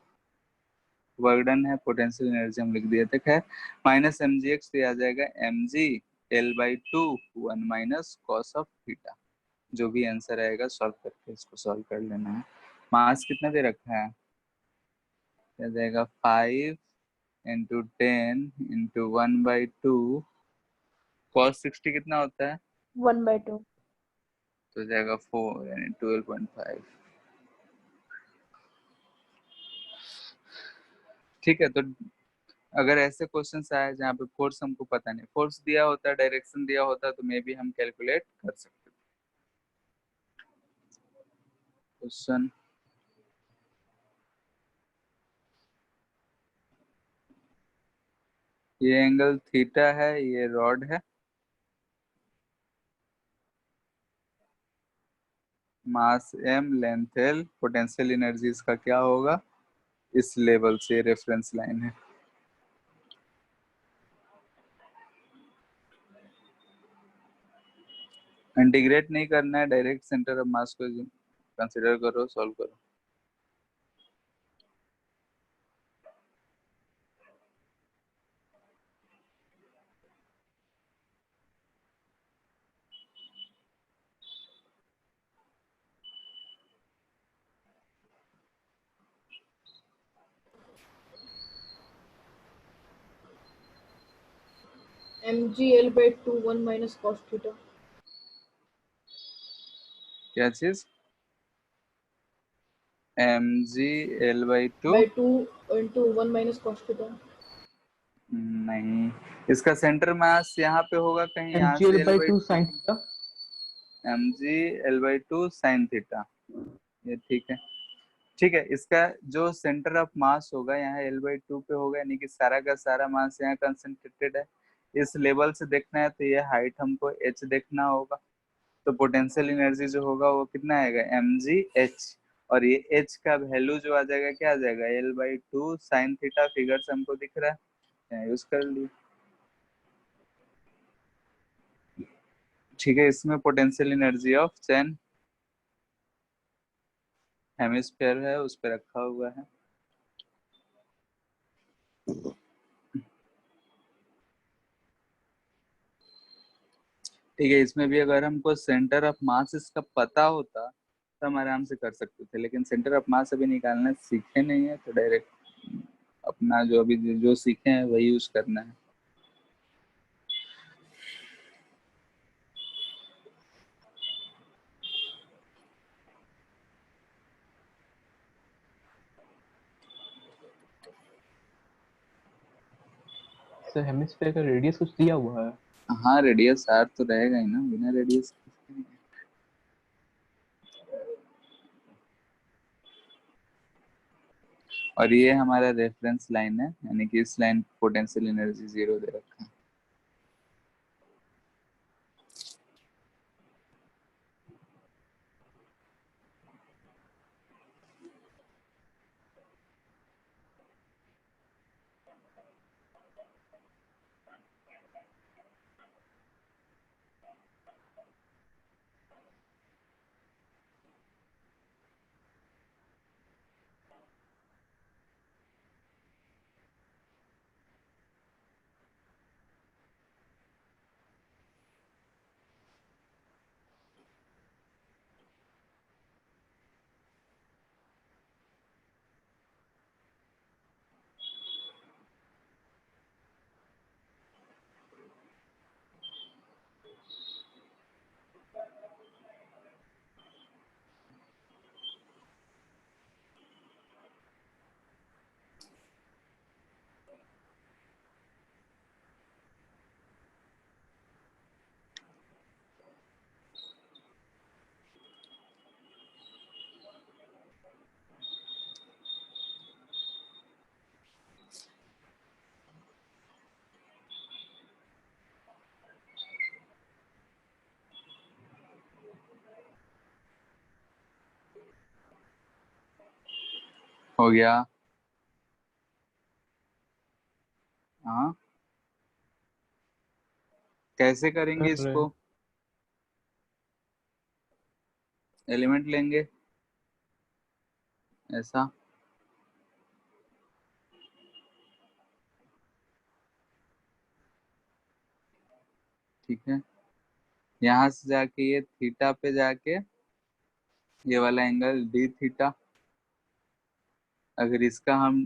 वर्क डन है, पोटेंशियल एनर्जी हम लिख दिए थे। खैर माइनस एम जी एक्स, तो आ जाएगा M G L by two 1 minus cos of theta. जो भी आंसर आएगा सॉल्व करके इसको सॉल्व कर लेना है। मास कितना दे रखा है, आ जाएगा 5 इंटू 10 इंटू 1/2 कॉस 60 कितना होता है, 1/2। तो जाएगा 4 यानी 12.5। ठीक है, तो अगर ऐसे क्वेश्चन आए जहाँ पे फोर्स हमको पता नहीं, फोर्स दिया होता, डायरेक्शन दिया होता, तो मे भी हम कैलकुलेट कर सकते। क्वेश्चन ये एंगल थीटा है, ये रॉड है, मास m, length l, potential energy इसका क्या होगा, इस लेवल से रेफरेंस लाइन है। इंटीग्रेट नहीं करना है, डायरेक्ट सेंटर ऑफ मास को कंसीडर करो, सॉल्व करो। mgl/2 1 minus cos theta। क्या चीज, M G L by two, by 2 into 1 minus cos theta। नहीं, इसका सेंटर मास यहाँ पे होगा कहीं, यहाँ से L by mgl/2 sin theta. M G L by two sine theta, ये ठीक है। ठीक है, इसका जो सेंटर ऑफ मास होगा यहाँ L/2 पे होगा, यानी कि सारा का सारा मास यहाँ कंसंट्रेटेड है। इस लेवल से देखना है तो ये हाइट हमको h देखना होगा, तो पोटेंशियल एनर्जी जो होगा वो कितना आएगा, mgh, और ये h का वैल्यू जो आ जाएगा क्या आ जाएगा, L/2 साइन थीटा। फिगर से हमको दिख रहा है, यूज कर लिए। ठीक है, इसमें potential energy of chain hemisphere है, उस पर रखा हुआ है। ठीक है, इसमें भी अगर हमको सेंटर ऑफ मास इसका पता होता तो हम आराम से कर सकते थे, लेकिन सेंटर ऑफ मास अभी निकालना सीखे नहीं है, तो डायरेक्ट अपना जो अभी जो सीखे हैं वही यूज करना है। सर हेमिस्फीयर का रेडियस कुछ दिया हुआ है? हाँ रेडियस आर तो रहेगा ही ना, बिना रेडियस। और ये हमारा रेफरेंस लाइन है, यानी कि इस लाइन पोटेंशियल एनर्जी 0 दे रखा है। हो गया। कैसे करेंगे कर रहे इसको? एलिमेंट लेंगे ऐसा, ठीक है। यहाँ से जाके ये थीटा पे जाके ये वाला एंगल डी थीटा, अगर इसका हम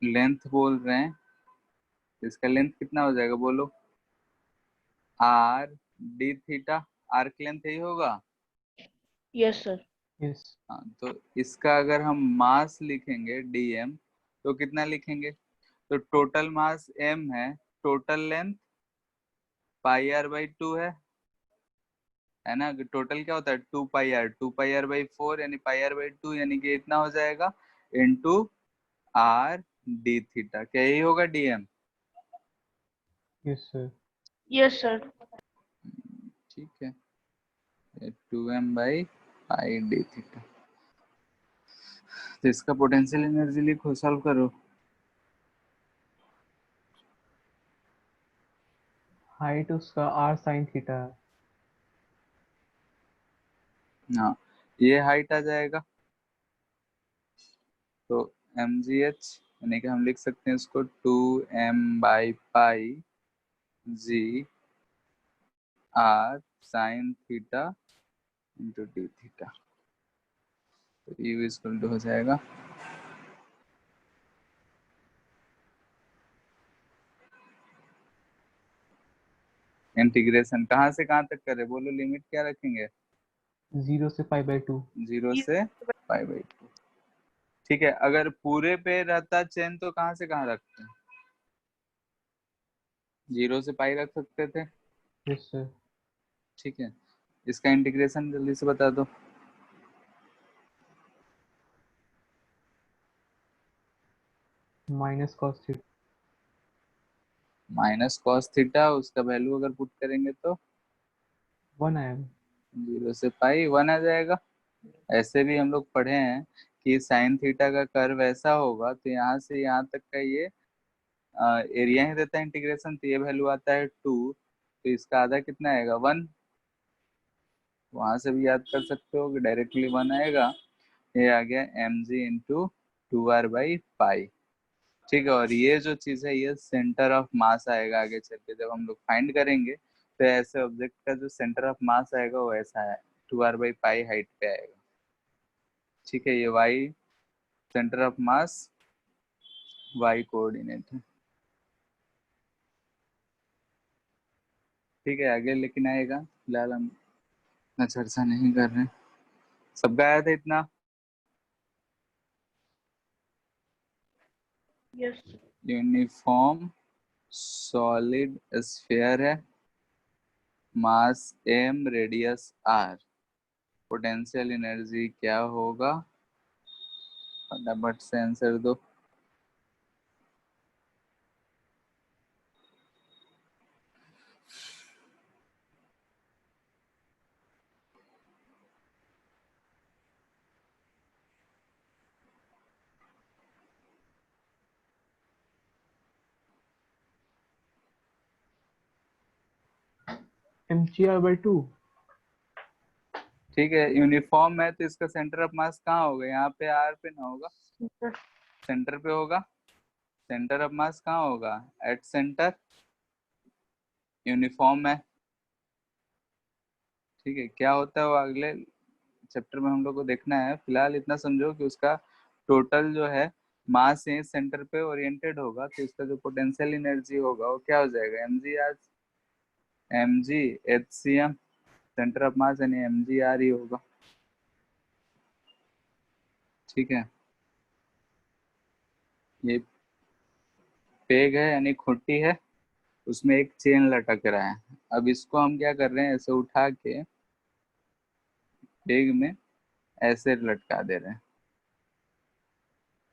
लेंथ बोल रहे हैं तो इसका लेंथ कितना हो जाएगा बोलो? R D theta, arc length यही होगा। Yes, sir. यस हाँ, तो इसका अगर हम मास लिखेंगे dm तो कितना लिखेंगे? तो टोटल मास m है, total length pi R by 2 है ना। टोटल क्या होता है? 2 पाई आर बाई 4 यानी पाई आर बाई 2 यानी कि इतना हो जाएगा इनटू आर डी थीटा। क्या यही होगा dm? Yes sir Yes, sir. ठीक है, 2m by pi D theta. तो इसका पोटेंशियल एनर्जी लिखो, सॉल्व करो। हाइट उसका आर साइन थीटा है। हाँ, ये हाइट आ जाएगा तो mgh यानी कि हम लिख सकते हैं इसको 2m by pi G R sine theta into D theta. तो यू इक्वल टू हो जाएगा इंटीग्रेशन कहाँ से कहाँ तक करे बोलो, लिमिट क्या रखेंगे? 0 से पाई बाई 2। 0 से पाई बाई 2। ठीक है, अगर पूरे पे रहता चेन तो कहाँ से कहाँ रखते हैं? 0 से पाई रख सकते थे। यस सर ठीक है, इसका इंटीग्रेशन जल्दी से बता दो। Minus cos theta. Minus cos theta, उसका वैल्यू अगर पुट करेंगे तो 1 आएगा। 0 से पाई 1 आ जाएगा। ऐसे भी हम लोग पढ़े हैं कि साइन थीटा का कर्व ऐसा होगा तो यहाँ से यहाँ तक का ये एरिया ही देता है इंटीग्रेशन, तो ये वैल्यू आता है 2, तो इसका आधा कितना आएगा? 1। वहां से भी याद कर सकते हो कि डायरेक्टली 1 आएगा। ये आ गया M G into 2r by pi. ठीक है, और ये जो चीज है ये सेंटर ऑफ मास आएगा आगे चल के जब हम लोग फाइंड करेंगे, तो ऐसे ऑब्जेक्ट का जो सेंटर ऑफ मास आएगा वो ऐसा है 2r बाई पाई हाइट पे आएगा। ठीक है, ये y centre of mass y coordinate है। ठीक है, आगे लेकिन आएगा, फिलहाल हम इतना चर्चा नहीं कर रहे। सबका आया था इतना? Yes. यूनिफॉर्म सॉलिड स्फीयर है, मास m, radius r, potential energy क्या होगा? फटाफट से आंसर दो। mgr/2। ठीक है, यूनिफॉर्म है तो इसका सेंटर ऑफ मास कहाँ होगा? यहाँ पे r पे ना होगा, सेंटर पे होगा। सेंटर ऑफ मास कहाँ होगा? At centre. यूनिफॉर्म है। ठीक है, क्या होता है वो अगले चैप्टर में हम लोग को देखना है। फिलहाल इतना समझो कि उसका टोटल जो है मास से सेंटर पे ओरिएंटेड होगा, तो इसका जो पोटेंशियल एनर्जी होगा वो क्या हो जाएगा? mg hcm, centre of mass यानी mgr ही होगा। ठीक है, ये पेग है यानी खुंटी है, उसमें एक चेन लटक रहा है। अब इसको हम क्या कर रहे हैं, ऐसे उठा के पेग में ऐसे लटका दे रहे हैं।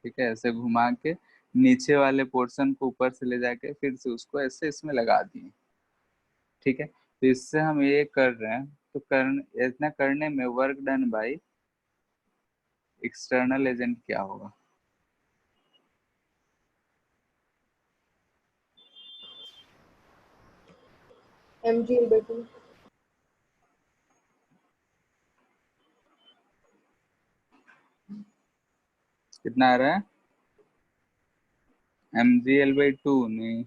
ठीक है, ऐसे घुमा के नीचे वाले पोर्शन को ऊपर से ले जाके फिर से उसको ऐसे इसमें लगा दिए। ठीक है, तो इससे हम ये कर रहे हैं, तो इतना करने में work done by external agent क्या होगा? mgl/2। कितना आ रहा है? mgl/2 नहीं,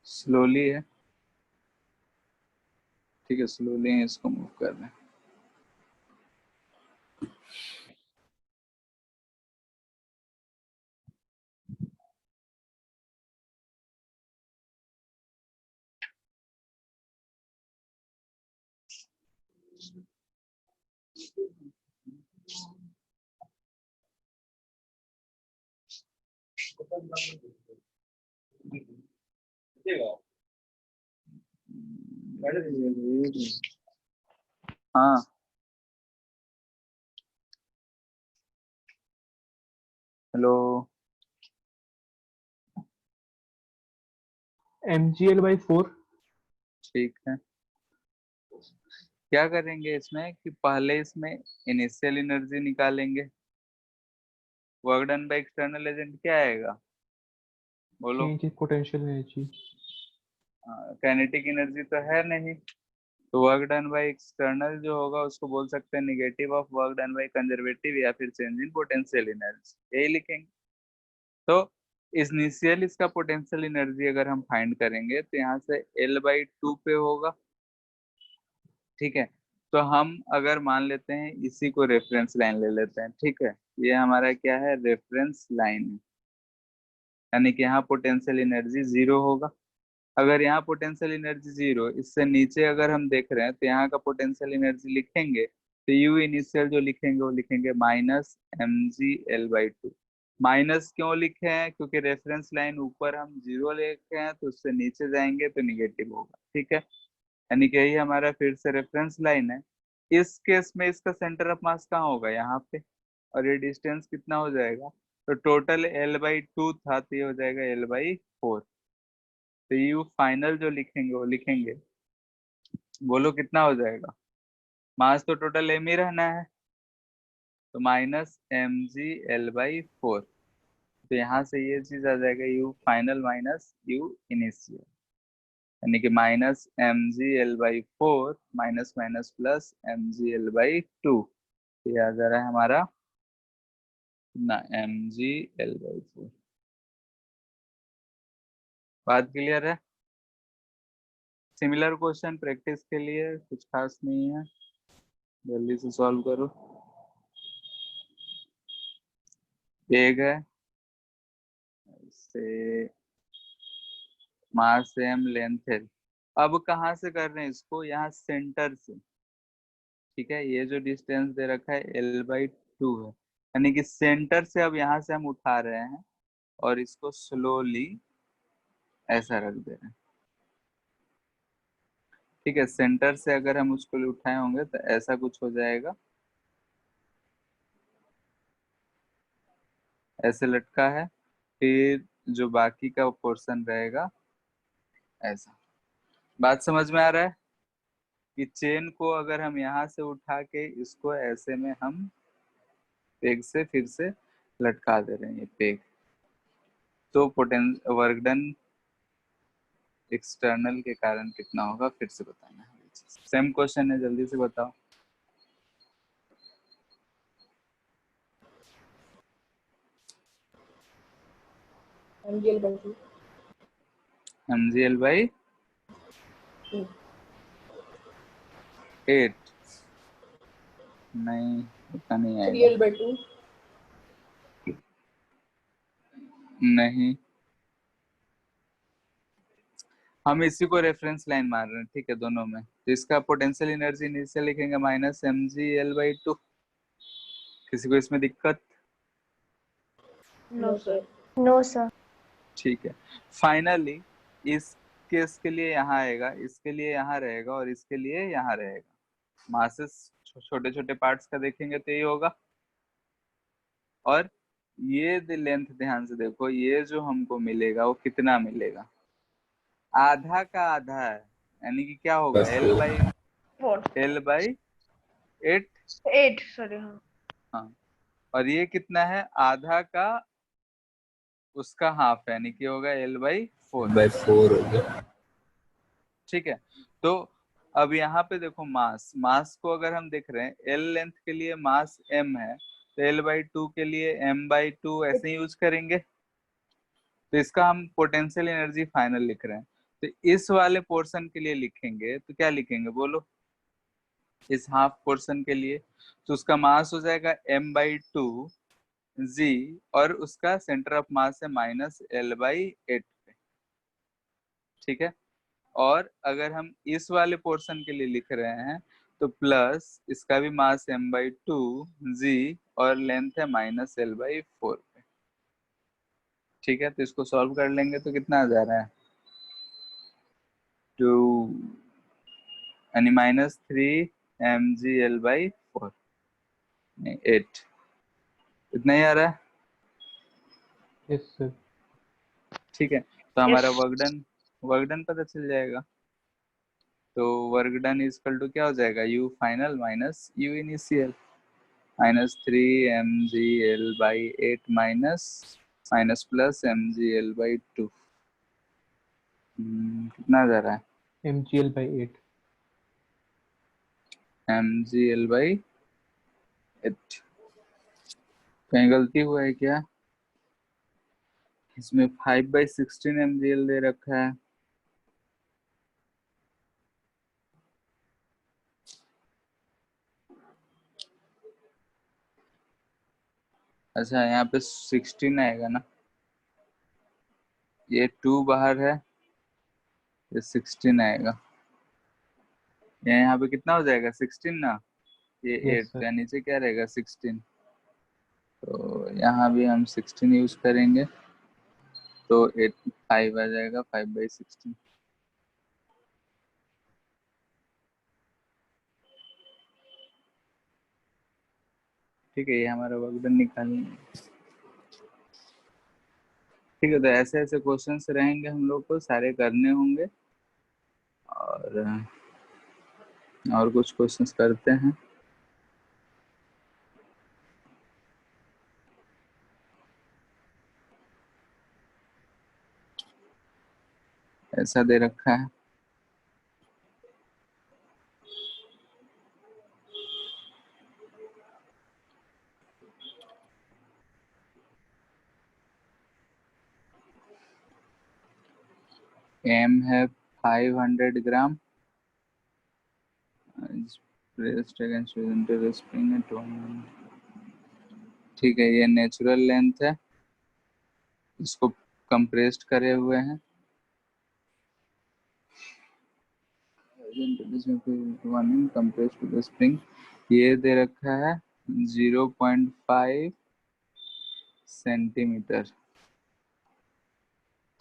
स्लोली है। ठीक है, स्लोली इसको मूव कर रहे हैं। हाँ, हेलो, mgl/4। ठीक है। क्या करेंगे इसमें कि पहले इसमें इनिशियल एनर्जी निकालेंगे। Work done by external agent क्या आएगा बोलो? Change in potential energy. Kinetic energy तो है नहीं, तो वर्क डन बाय एक्सटर्नल जो होगा उसको बोल सकते हैं negative of work done by conservative या फिर चेंज इन पोटेंशियल एनर्जी, यही लिखेंगे। तो इनिशियल इसका पोटेंशियल एनर्जी अगर हम फाइंड करेंगे तो यहाँ से L/2 पे होगा। ठीक है, तो हम अगर मान लेते हैं इसी को रेफरेंस लाइन ले लेते हैं। ठीक है, ये हमारा क्या है? रेफरेंस लाइन है, यानी कि यहाँ पोटेंशियल एनर्जी 0 होगा। अगर यहाँ पोटेंशियल एनर्जी 0, इससे नीचे अगर हम देख रहे हैं तो यहाँ का पोटेंशियल एनर्जी लिखेंगे तो यू इनिशियल जो लिखेंगे वो लिखेंगे -mgl/2। माइनस क्यों लिखे हैं? क्योंकि रेफरेंस लाइन ऊपर हम 0 लेके हैं तो उससे नीचे जाएंगे तो निगेटिव होगा। ठीक है, यानी कि यही हमारा फिर से रेफरेंस लाइन है। इस केस में इसका सेंटर ऑफ मास कहाँ होगा? यहाँ पे, और ये डिस्टेंस कितना हो जाएगा? तो टोटल L/2 था तो ये हो जाएगा L/4। तो यू फाइनल जो लिखेंगे वो लिखेंगे, बोलो कितना हो जाएगा? मास तो टोटल m ही रहना है, तो -mgl/4। तो यहाँ से ये चीज आ जाएगा you final minus you initial, यानी कि -mgl/4 minus minus plus mgl/2। ये आ जा रहा है हमारा ना mgl/4। बात क्लियर है? सिमिलर क्वेश्चन प्रैक्टिस के लिए कुछ खास नहीं है, जल्दी से सॉल्व करो। एक है से मास m लेंथ है। अब कहाँ से कर रहे हैं इसको? यहाँ सेंटर से। ठीक है, ये जो डिस्टेंस दे रखा है L/2 है, यानी कि सेंटर से अब यहाँ से हम उठा रहे हैं और इसको स्लोली ऐसा रख दे रहे हैं। ठीक है, सेंटर से अगर हम उसको उठाए होंगे तो ऐसा कुछ हो जाएगा, ऐसे लटका है, फिर जो बाकी का पोर्शन रहेगा ऐसा। बात समझ में आ रहा है कि चेन को अगर हम यहाँ से उठा के इसको ऐसे में हम पेग से फिर से लटका दे रहे हैं, ये पेग, तो वर्क डन एक्सटर्नल के कारण कितना होगा फिर से बताना है। सेम क्वेश्चन है, जल्दी से बताओ। mgl/2। mgl/8 नहीं, उतना नहीं आएगा। 3l/2। नहीं, हम इसी को रेफरेंस लाइन मान रहे हैं। ठीक है, दोनों में तो इसका पोटेंशियल एनर्जी इनिशियल लिखेंगे -mgl/2। किसी को इसमें दिक्कत? No sir. No sir. ठीक है, फाइनली इस केस के लिए यहाँ आएगा, इसके लिए यहाँ रहेगा और इसके लिए यहाँ रहेगा। मासेस छोटे छोटे पार्ट्स का देखेंगे तो ये होगा, और ये लेंथ ध्यान से देखो, ये जो हमको मिलेगा वो कितना मिलेगा? आधा का आधा है, यानी कि क्या होगा? Four L/8। 8 सॉरी। हाँ हाँ, और ये कितना है, आधा का उसका हाफ, यानी कि होगा L/4। L/4 हो गया। ठीक है, तो अब यहाँ पे देखो मास को अगर हम देख रहे हैं, L लेंथ के लिए मास m है, तो L/2 के लिए m/2 ऐसे ही यूज करेंगे। तो इसका हम पोटेंशियल एनर्जी फाइनल लिख रहे हैं। तो इस वाले पोर्शन के लिए लिखेंगे तो क्या लिखेंगे बोलो, इस हाफ पोर्शन के लिए, तो उसका मास हो जाएगा m/2 g, और उसका सेंटर ऑफ मास है -L/8 पे। ठीक है, और अगर हम इस वाले पोर्शन के लिए लिख रहे हैं तो प्लस इसका भी मास m/2 g और लेंथ है -L/4 पे। ठीक है, तो इसको सॉल्व कर लेंगे तो कितना आ जा रहा है, 2 यानी -3 mg/L/4, नहीं 8, इतना ही आ रहा है। Yes sir. ठीक है, तो हमारा Yes. वर्क डन पता चल जाएगा। तो वर्क डन इक्वल टू क्या हो जाएगा, U final minus U initial, -3 mg/L/8 minus plus mg/L/2। कितना आ जा रहा है, mgl/8। mg/8। कहीं गलती हुआ है क्या, इसमें 5/16 mgl दे रखा है। अच्छा, यहाँ पे 16 आएगा ना, ये 2 बाहर है, ये 16 आएगा, ये यहाँ पे कितना हो जाएगा 16 ना, ये यस 8, सर। तो नीचे क्या रहेगा 16, तो यहाँ भी हम 16 यूज करेंगे, तो 5 आ जाएगा, 5/16। ठीक है, ये हमारा वर्क डन निकालेंगे। ठीक है, तो ऐसे ऐसे क्वेश्चंस रहेंगे, हम लोग को सारे करने होंगे, और कुछ क्वेश्चंस करते हैं। ऐसा दे रखा है, एम है 500 ग्राम, ठीक है, ये नेचुरल लेंथ है, इसको कंप्रेस्ड करे हुए हैं, कंप्रेस्ड टू द स्प्रिंग, ये दे रखा है 0.5 सेंटीमीटर।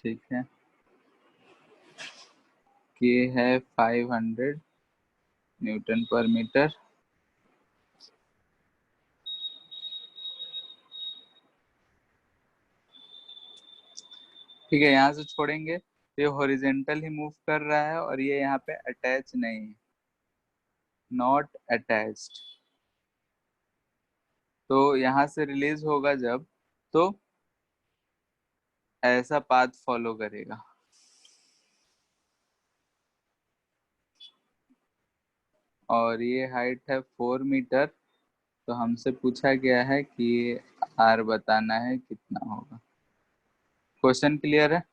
ठीक है, के है 500 न्यूटन पर मीटर। ठीक है, यहाँ से छोड़ेंगे, ये हॉरिजेंटल ही मूव कर रहा है, और ये यहाँ पे अटैच नहीं है, नॉट अटैच्ड। तो यहाँ से रिलीज होगा जब, तो ऐसा पाथ फॉलो करेगा। और ये हाइट है 4 मीटर, तो हमसे पूछा गया है कि आर बताना है कितना होगा। क्वेश्चन क्लियर है?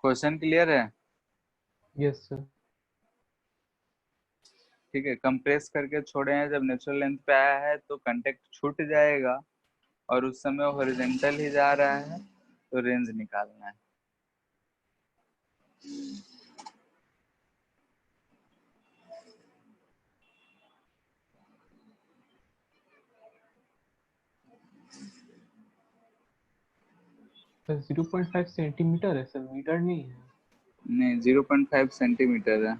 क्वेश्चन क्लियर है? Yes sir. ठीक है, कंप्रेस करके छोड़े हैं, जब नेचुरल लेंथ पे आया है तो कांटेक्ट छूट जाएगा, और उस समय हॉरिजॉन्टल ही जा रहा है, तो रेंज निकालना है। सर 0.5 सेंटीमीटर है सर, मीटर नहीं है। नहीं 0.5 सेंटीमीटर है।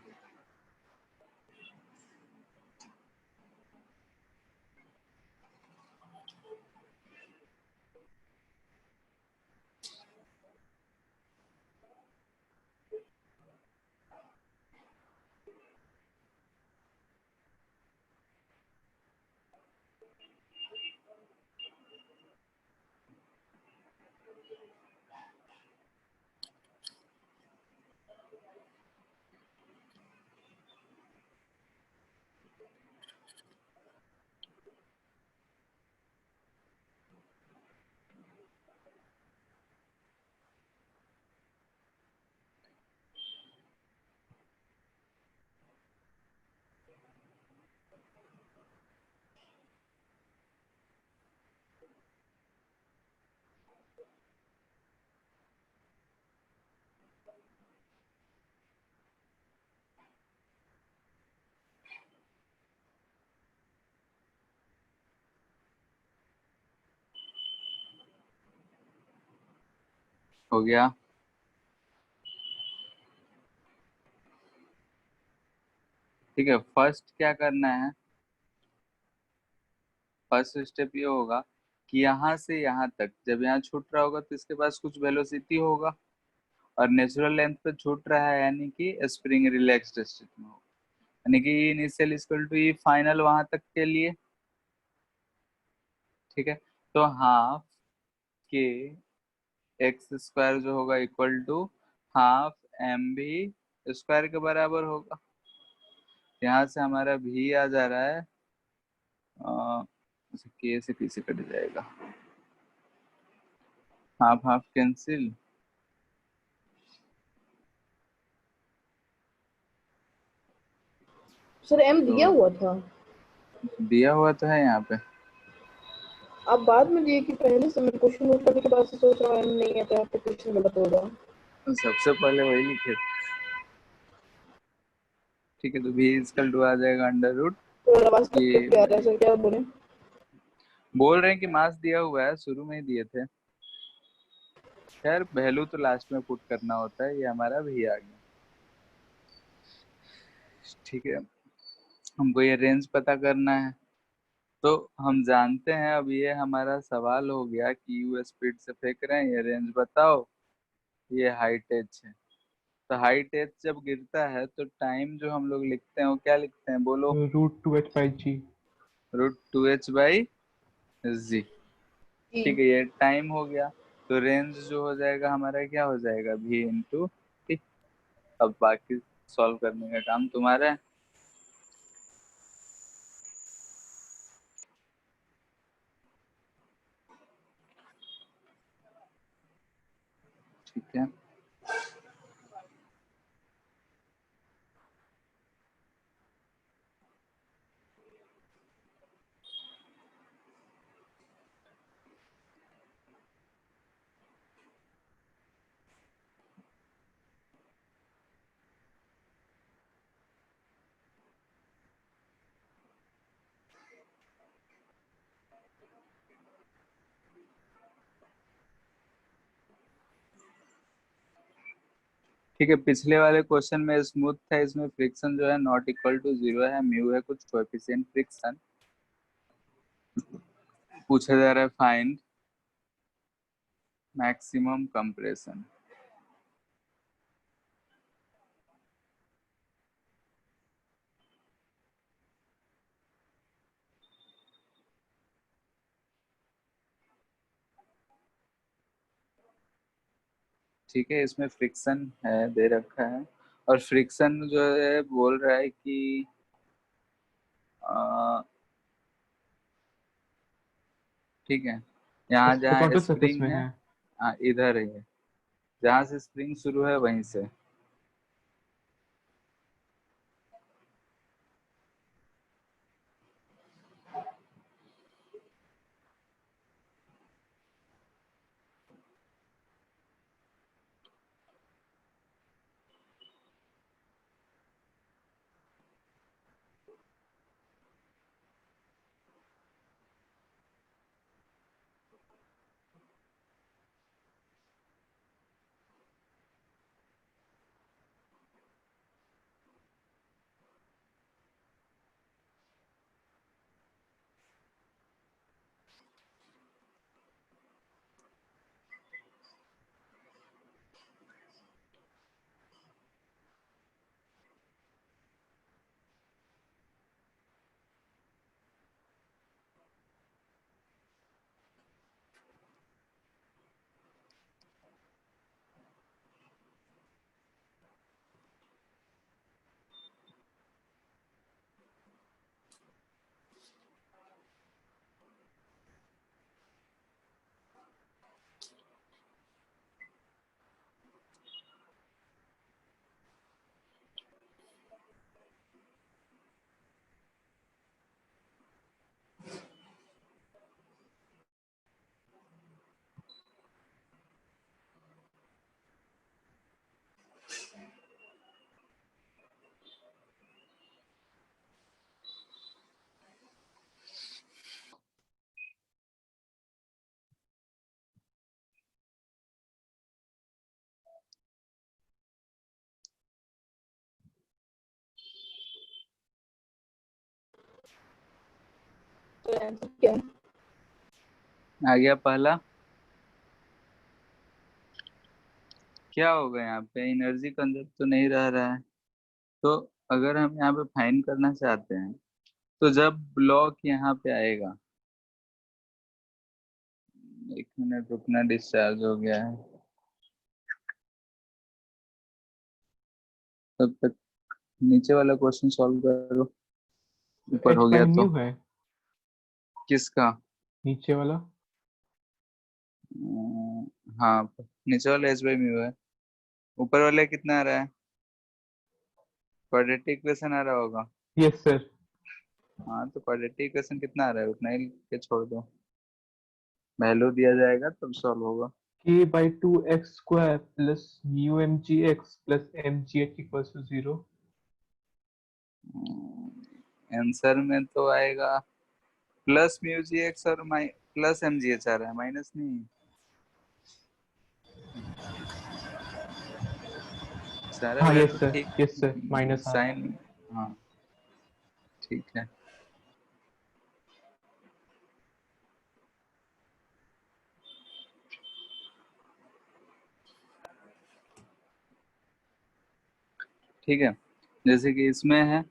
हो गया। ठीक है, फर्स्ट क्या करना है, फर्स्ट स्टेप ये होगा कि यहाँ से यहाँ तक जब यहाँ छूट रहा होगा तो इसके पास कुछ वेलोसिटी होगा, और नेचुरल लेंथ पे छूट रहा है यानी कि स्प्रिंग रिलैक्स्ड स्टेट में होगा, यानी कि initial equal to E final वहां तक के लिए। ठीक है, तो हाफ के एक्स स्क्वायर जो होगा इक्वल टू हाफ एम भी स्क्वायर के बराबर होगा। यहाँ से हमारा भी आ जा रहा है के से पी से कट जाएगा, half half cancel. Sir M तो दिया हुआ था। दिया हुआ तो है यहाँ पे। आप बाद में दिए कि पहले से? मैं क्वेश्चन नोट करने के बाद से सोच रहा हूँ एम नहीं है तो आपको क्वेश्चन गलत होगा। सबसे पहले वही लिखे। ठीक है, तो भी इसकल टू आ जाएगा अंडर रूट। तो आवाज कट ये कट के आ रहा है सर, क्या बोले? बोल रहे हैं कि मास दिया हुआ है, शुरू में ही दिए थे। खैर वैल्यू तो लास्ट में पुट करना होता है, ये हमारा भी आ गया। ठीक है, हमको ये रेंज पता करना है, तो हम जानते हैं अब ये हमारा सवाल हो गया कि यू स्पीड से फेंक रहे हैं, ये रेंज बताओ, ये हाइट एच है। तो हाइट एच जब गिरता है तो टाइम जो हम लोग लिखते हैं वो क्या लिखते हैं, बोलो? √2h/g। √2h/g। जी। ठीक है, ये टाइम हो गया। तो रेंज जो हो जाएगा हमारा क्या हो जाएगा, v इंटू टी। अब बाकी सॉल्व करने का काम तुम्हारा है। ठीक है, ठीक है। पिछले वाले क्वेश्चन में स्मूथ था, इसमें फ्रिक्शन जो है नॉट इक्वल टू 0 है, म्यू है कुछ कोएफिशिएंट फ्रिक्शन। पूछा जा रहा है फाइंड मैक्सिमम कंप्रेशन। ठीक है, इसमें फ्रिक्शन है दे रखा है, और फ्रिक्शन जो है बोल रहा है कि ठीक है, यहाँ जहाँ टोटल सरफेस स्प्रिंग में है, है। हाँ इधर है, जहाँ से स्प्रिंग शुरू है वहीं से। आंसर क्या है? आ गया पहला। क्या होगा यहाँ पे, एनर्जी कंजर्व तो नहीं रहा है। तो अगर हम यहाँ पे फाइंड करना चाहते हैं तो जब ब्लॉक यहाँ पे आएगा, 1 मिनट रुकना, डिस्चार्ज हो गया है, तब तक नीचे वाला क्वेश्चन सॉल्व करो। ऊपर एच हो बाई गया तो म्यू है किसका? नीचे वाला। हाँ, नीचे वाला एच बाई म्यू है, ऊपर वाले कितना आ रहा है? क्वाड्रेटिक इक्वेशन आ रहा होगा। Yes sir. हाँ, तो क्वाड्रेटिक इक्वेशन कितना आ रहा है उतना ही के छोड़ दो, वैल्यू दिया जाएगा तब सॉल्व होगा। k by 2x square plus mu M G X plus M G H equals to 0। Answer में तो आएगा प्लस म्यू जी एक्स और प्लस एम जी एच आ रहा है, माइनस नहीं। सारा हाँ वैल्यू यस सर, ठीक, यस सर, माइनस आ रहा है। साइन, हाँ ठीक है। ठीक है, जैसे कि इसमें है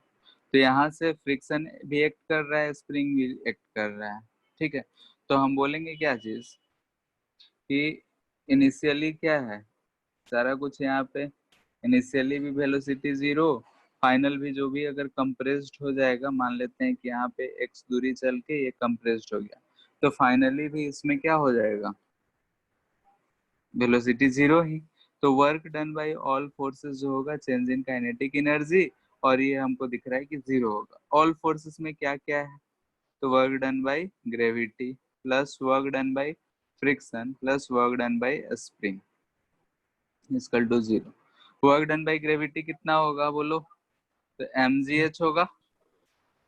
तो यहाँ से फ्रिक्शन भी एक्ट कर रहा है, स्प्रिंग भी एक्ट कर रहा है। ठीक है, तो हम बोलेंगे क्या चीज कि इनिशियली क्या है, सारा कुछ यहाँ पे इनिशियली भी वेलोसिटी 0, फाइनल भी जो भी अगर कंप्रेस्ड हो जाएगा, मान लेते हैं कि यहाँ पे x दूरी चल के ये कंप्रेस्ड हो गया, तो फाइनली भी इसमें क्या हो जाएगा, वेलोसिटी 0 ही। तो work done by all forces जो होगा चेंज इन काइनेटिक एनर्जी, और ये हमको दिख रहा है कि 0 होगा। ऑल फोर्सेस में क्या क्या है, तो work done by gravity plus work done by friction plus work done by spring equal to 0। Work done by gravity कितना होगा बोलो, तो mgh होगा।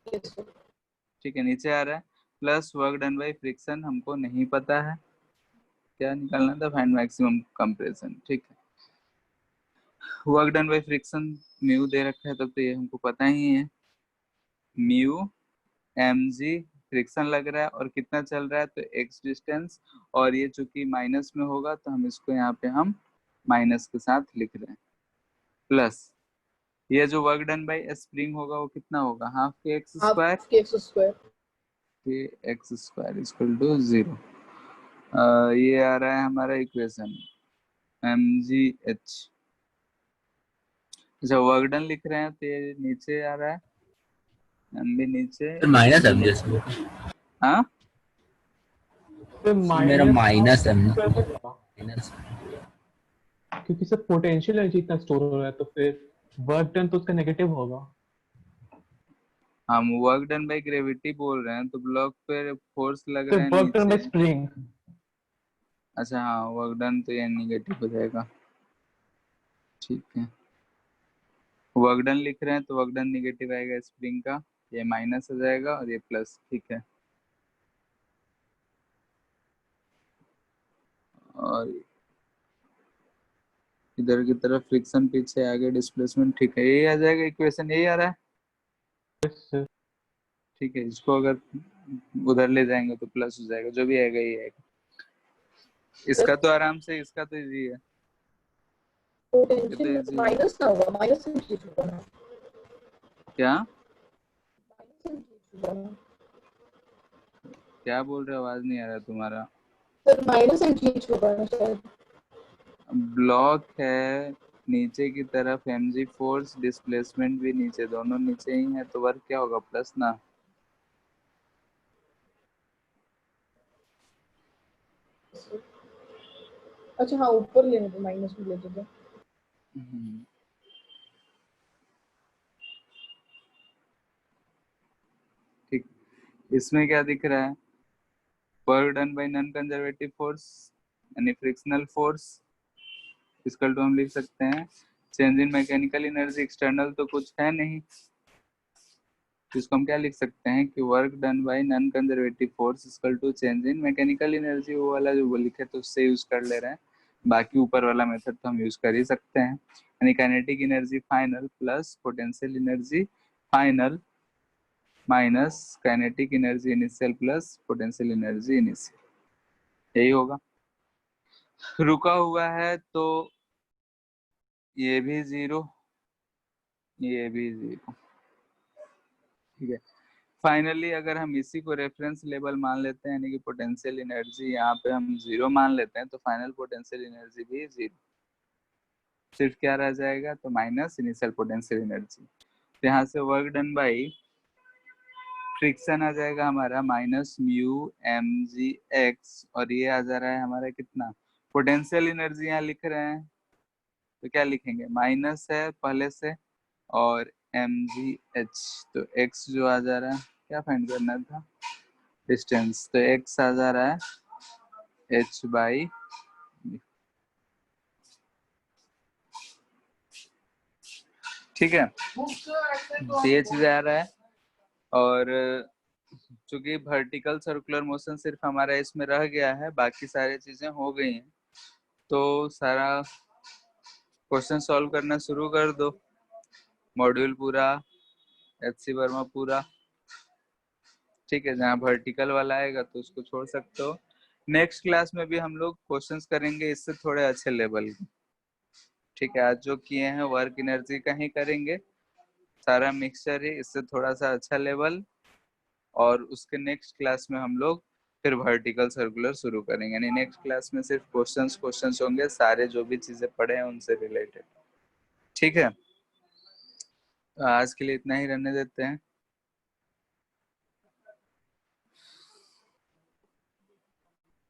Yes, sir. ठीक है, नीचे आ रहा है, plus work done by friction हमको नहीं पता है, क्या निकालना था, फाइंड मैक्सिमम कंप्रेशन। ठीक है, work done by friction mu दे रखा है, तब तो ये हमको पता ही है, म्यू mg फ्रिक्शन लग रहा है और कितना चल रहा है, तो x डिस्टेंस, और ये चूंकि माइनस में होगा तो हम इसको यहाँ पे हम माइनस के साथ लिख रहे हैं, प्लस ये जो वर्क डन बाय स्प्रिंग होगा वो कितना होगा, हाफ के x Half square kx square. के एक्स स्क्वायर इक्वल टू 0। ये आ रहा है हमारा इक्वेशन mgh। अच्छा, वर्क डन लिख रहे हैं तो ये नीचे आ रहा है, m भी नीचे, फिर माइनस एम जैसे हाँ तो मेरा माइनस एम होगा माइनस। क्योंकि सर पोटेंशियल एनर्जी इतना स्टोर हो रहा है, तो फिर वर्क डन तो उसका नेगेटिव होगा। हम वर्क डन बाय ग्रेविटी बोल रहे हैं, तो ब्लॉक पे फोर्स लग तो रहे हैं वर्क डन बाय नीचे। स्प्रिंग। अच्छा हाँ, वर्क डन तो ये निगेटिव हो जाएगा। ठीक है, वर्क डन लिख रहे हैं तो वर्क डन निगेटिव आएगा स्प्रिंग का, ये माइनस हो जाएगा और ये प्लस। ठीक है, और इधर की तरफ फ्रिक्शन पीछे आगे डिस्प्लेसमेंट। ठीक है, यही आ जाएगा इक्वेशन, यही आ रहा है। ठीक है, इसको अगर उधर ले जाएंगे तो प्लस हो जाएगा, जो भी आएगा ये आएगा। इसका तो आराम से, इसका तो इजी है, ये तो Potential में इजी है। माइनस ना होगा, माइनस इंक्रीज होगा ना, क्या माइनस इंक्रीज होगा ना। क्या बोल रहे हो, आवाज नहीं आ रहा तुम्हारा। सर माइनस इंक्रीज होगा ना शायद। ब्लॉक है नीचे की तरफ, mg फोर्स, डिस्प्लेसमेंट भी नीचे, दोनों नीचे ही है, तो वर्क क्या होगा, प्लस ना। अच्छा हाँ, ऊपर लेने दो, माइनस में ले दो। ठीक, इसमें क्या दिख रहा है, work done by non conservative force यानी फ्रिक्शनल फोर्स इसका तो हम लिख सकते हैं change in mechanical energy. External तो कुछ है नहीं, इसको हम क्या लिख सकते हैं कि work done by non conservative force equal to change in mechanical energy. वो वाला जो लिखे तो उससे यूज कर ले रहे हैं, बाकी ऊपर वाला मेथड तो हम यूज कर ही सकते हैं, यानी kinetic energy final plus potential energy final minus kinetic energy initial plus potential energy initial, यही होगा। रुका हुआ है तो ये भी 0, ये भी 0, ठीक है। फाइनली अगर हम इसी को रेफरेंस लेवल मान लेते हैं, यानी कि पोटेंशियल एनर्जी यहाँ पे हम 0 मान लेते हैं, तो फाइनल पोटेंशियल एनर्जी भी 0, सिर्फ क्या रह जाएगा, तो माइनस इनिशियल पोटेंशियल एनर्जी। तो यहाँ से वर्क डन बाई फ्रिक्शन आ जाएगा हमारा minus mu M G X, और ये आ जा रहा है हमारा कितना, पोटेंशियल एनर्जी यहाँ लिख रहे हैं तो क्या लिखेंगे, माइनस है पहले से और एम जी एच, तो एक्स जो आ जा रहा है, क्या फाइंड करना था, डिस्टेंस, तो एक्स आ जा रहा है एच बाई, ठीक है, ये चीज आ रहा है। और चूंकि वर्टिकल सर्कुलर मोशन सिर्फ हमारा इसमें रह गया है, बाकी सारी चीजें हो गई हैं, तो सारा क्वेश्चन सॉल्व करना शुरू कर दो। मॉड्यूल पूरा, एचसी वर्मा पूरा, ठीक है। जहाँ वर्टिकल वाला आएगा तो उसको छोड़ सकते हो। नेक्स्ट क्लास में भी हम लोग क्वेश्चंस करेंगे इससे थोड़े अच्छे लेवल के, ठीक है। आज जो किए हैं वर्क एनर्जी का ही करेंगे, सारा मिक्सचर ही, इससे थोड़ा सा अच्छा लेवल। और उसके नेक्स्ट क्लास में हम लोग फिर वर्टिकल सर्कुलर शुरू करेंगे, यानी नेक्स्ट क्लास में सिर्फ क्वेश्चंस होंगे, सारे जो भी चीजें पढ़े हैं उनसे रिलेटेड, ठीक है। तो आज के लिए इतना ही रहने देते हैं।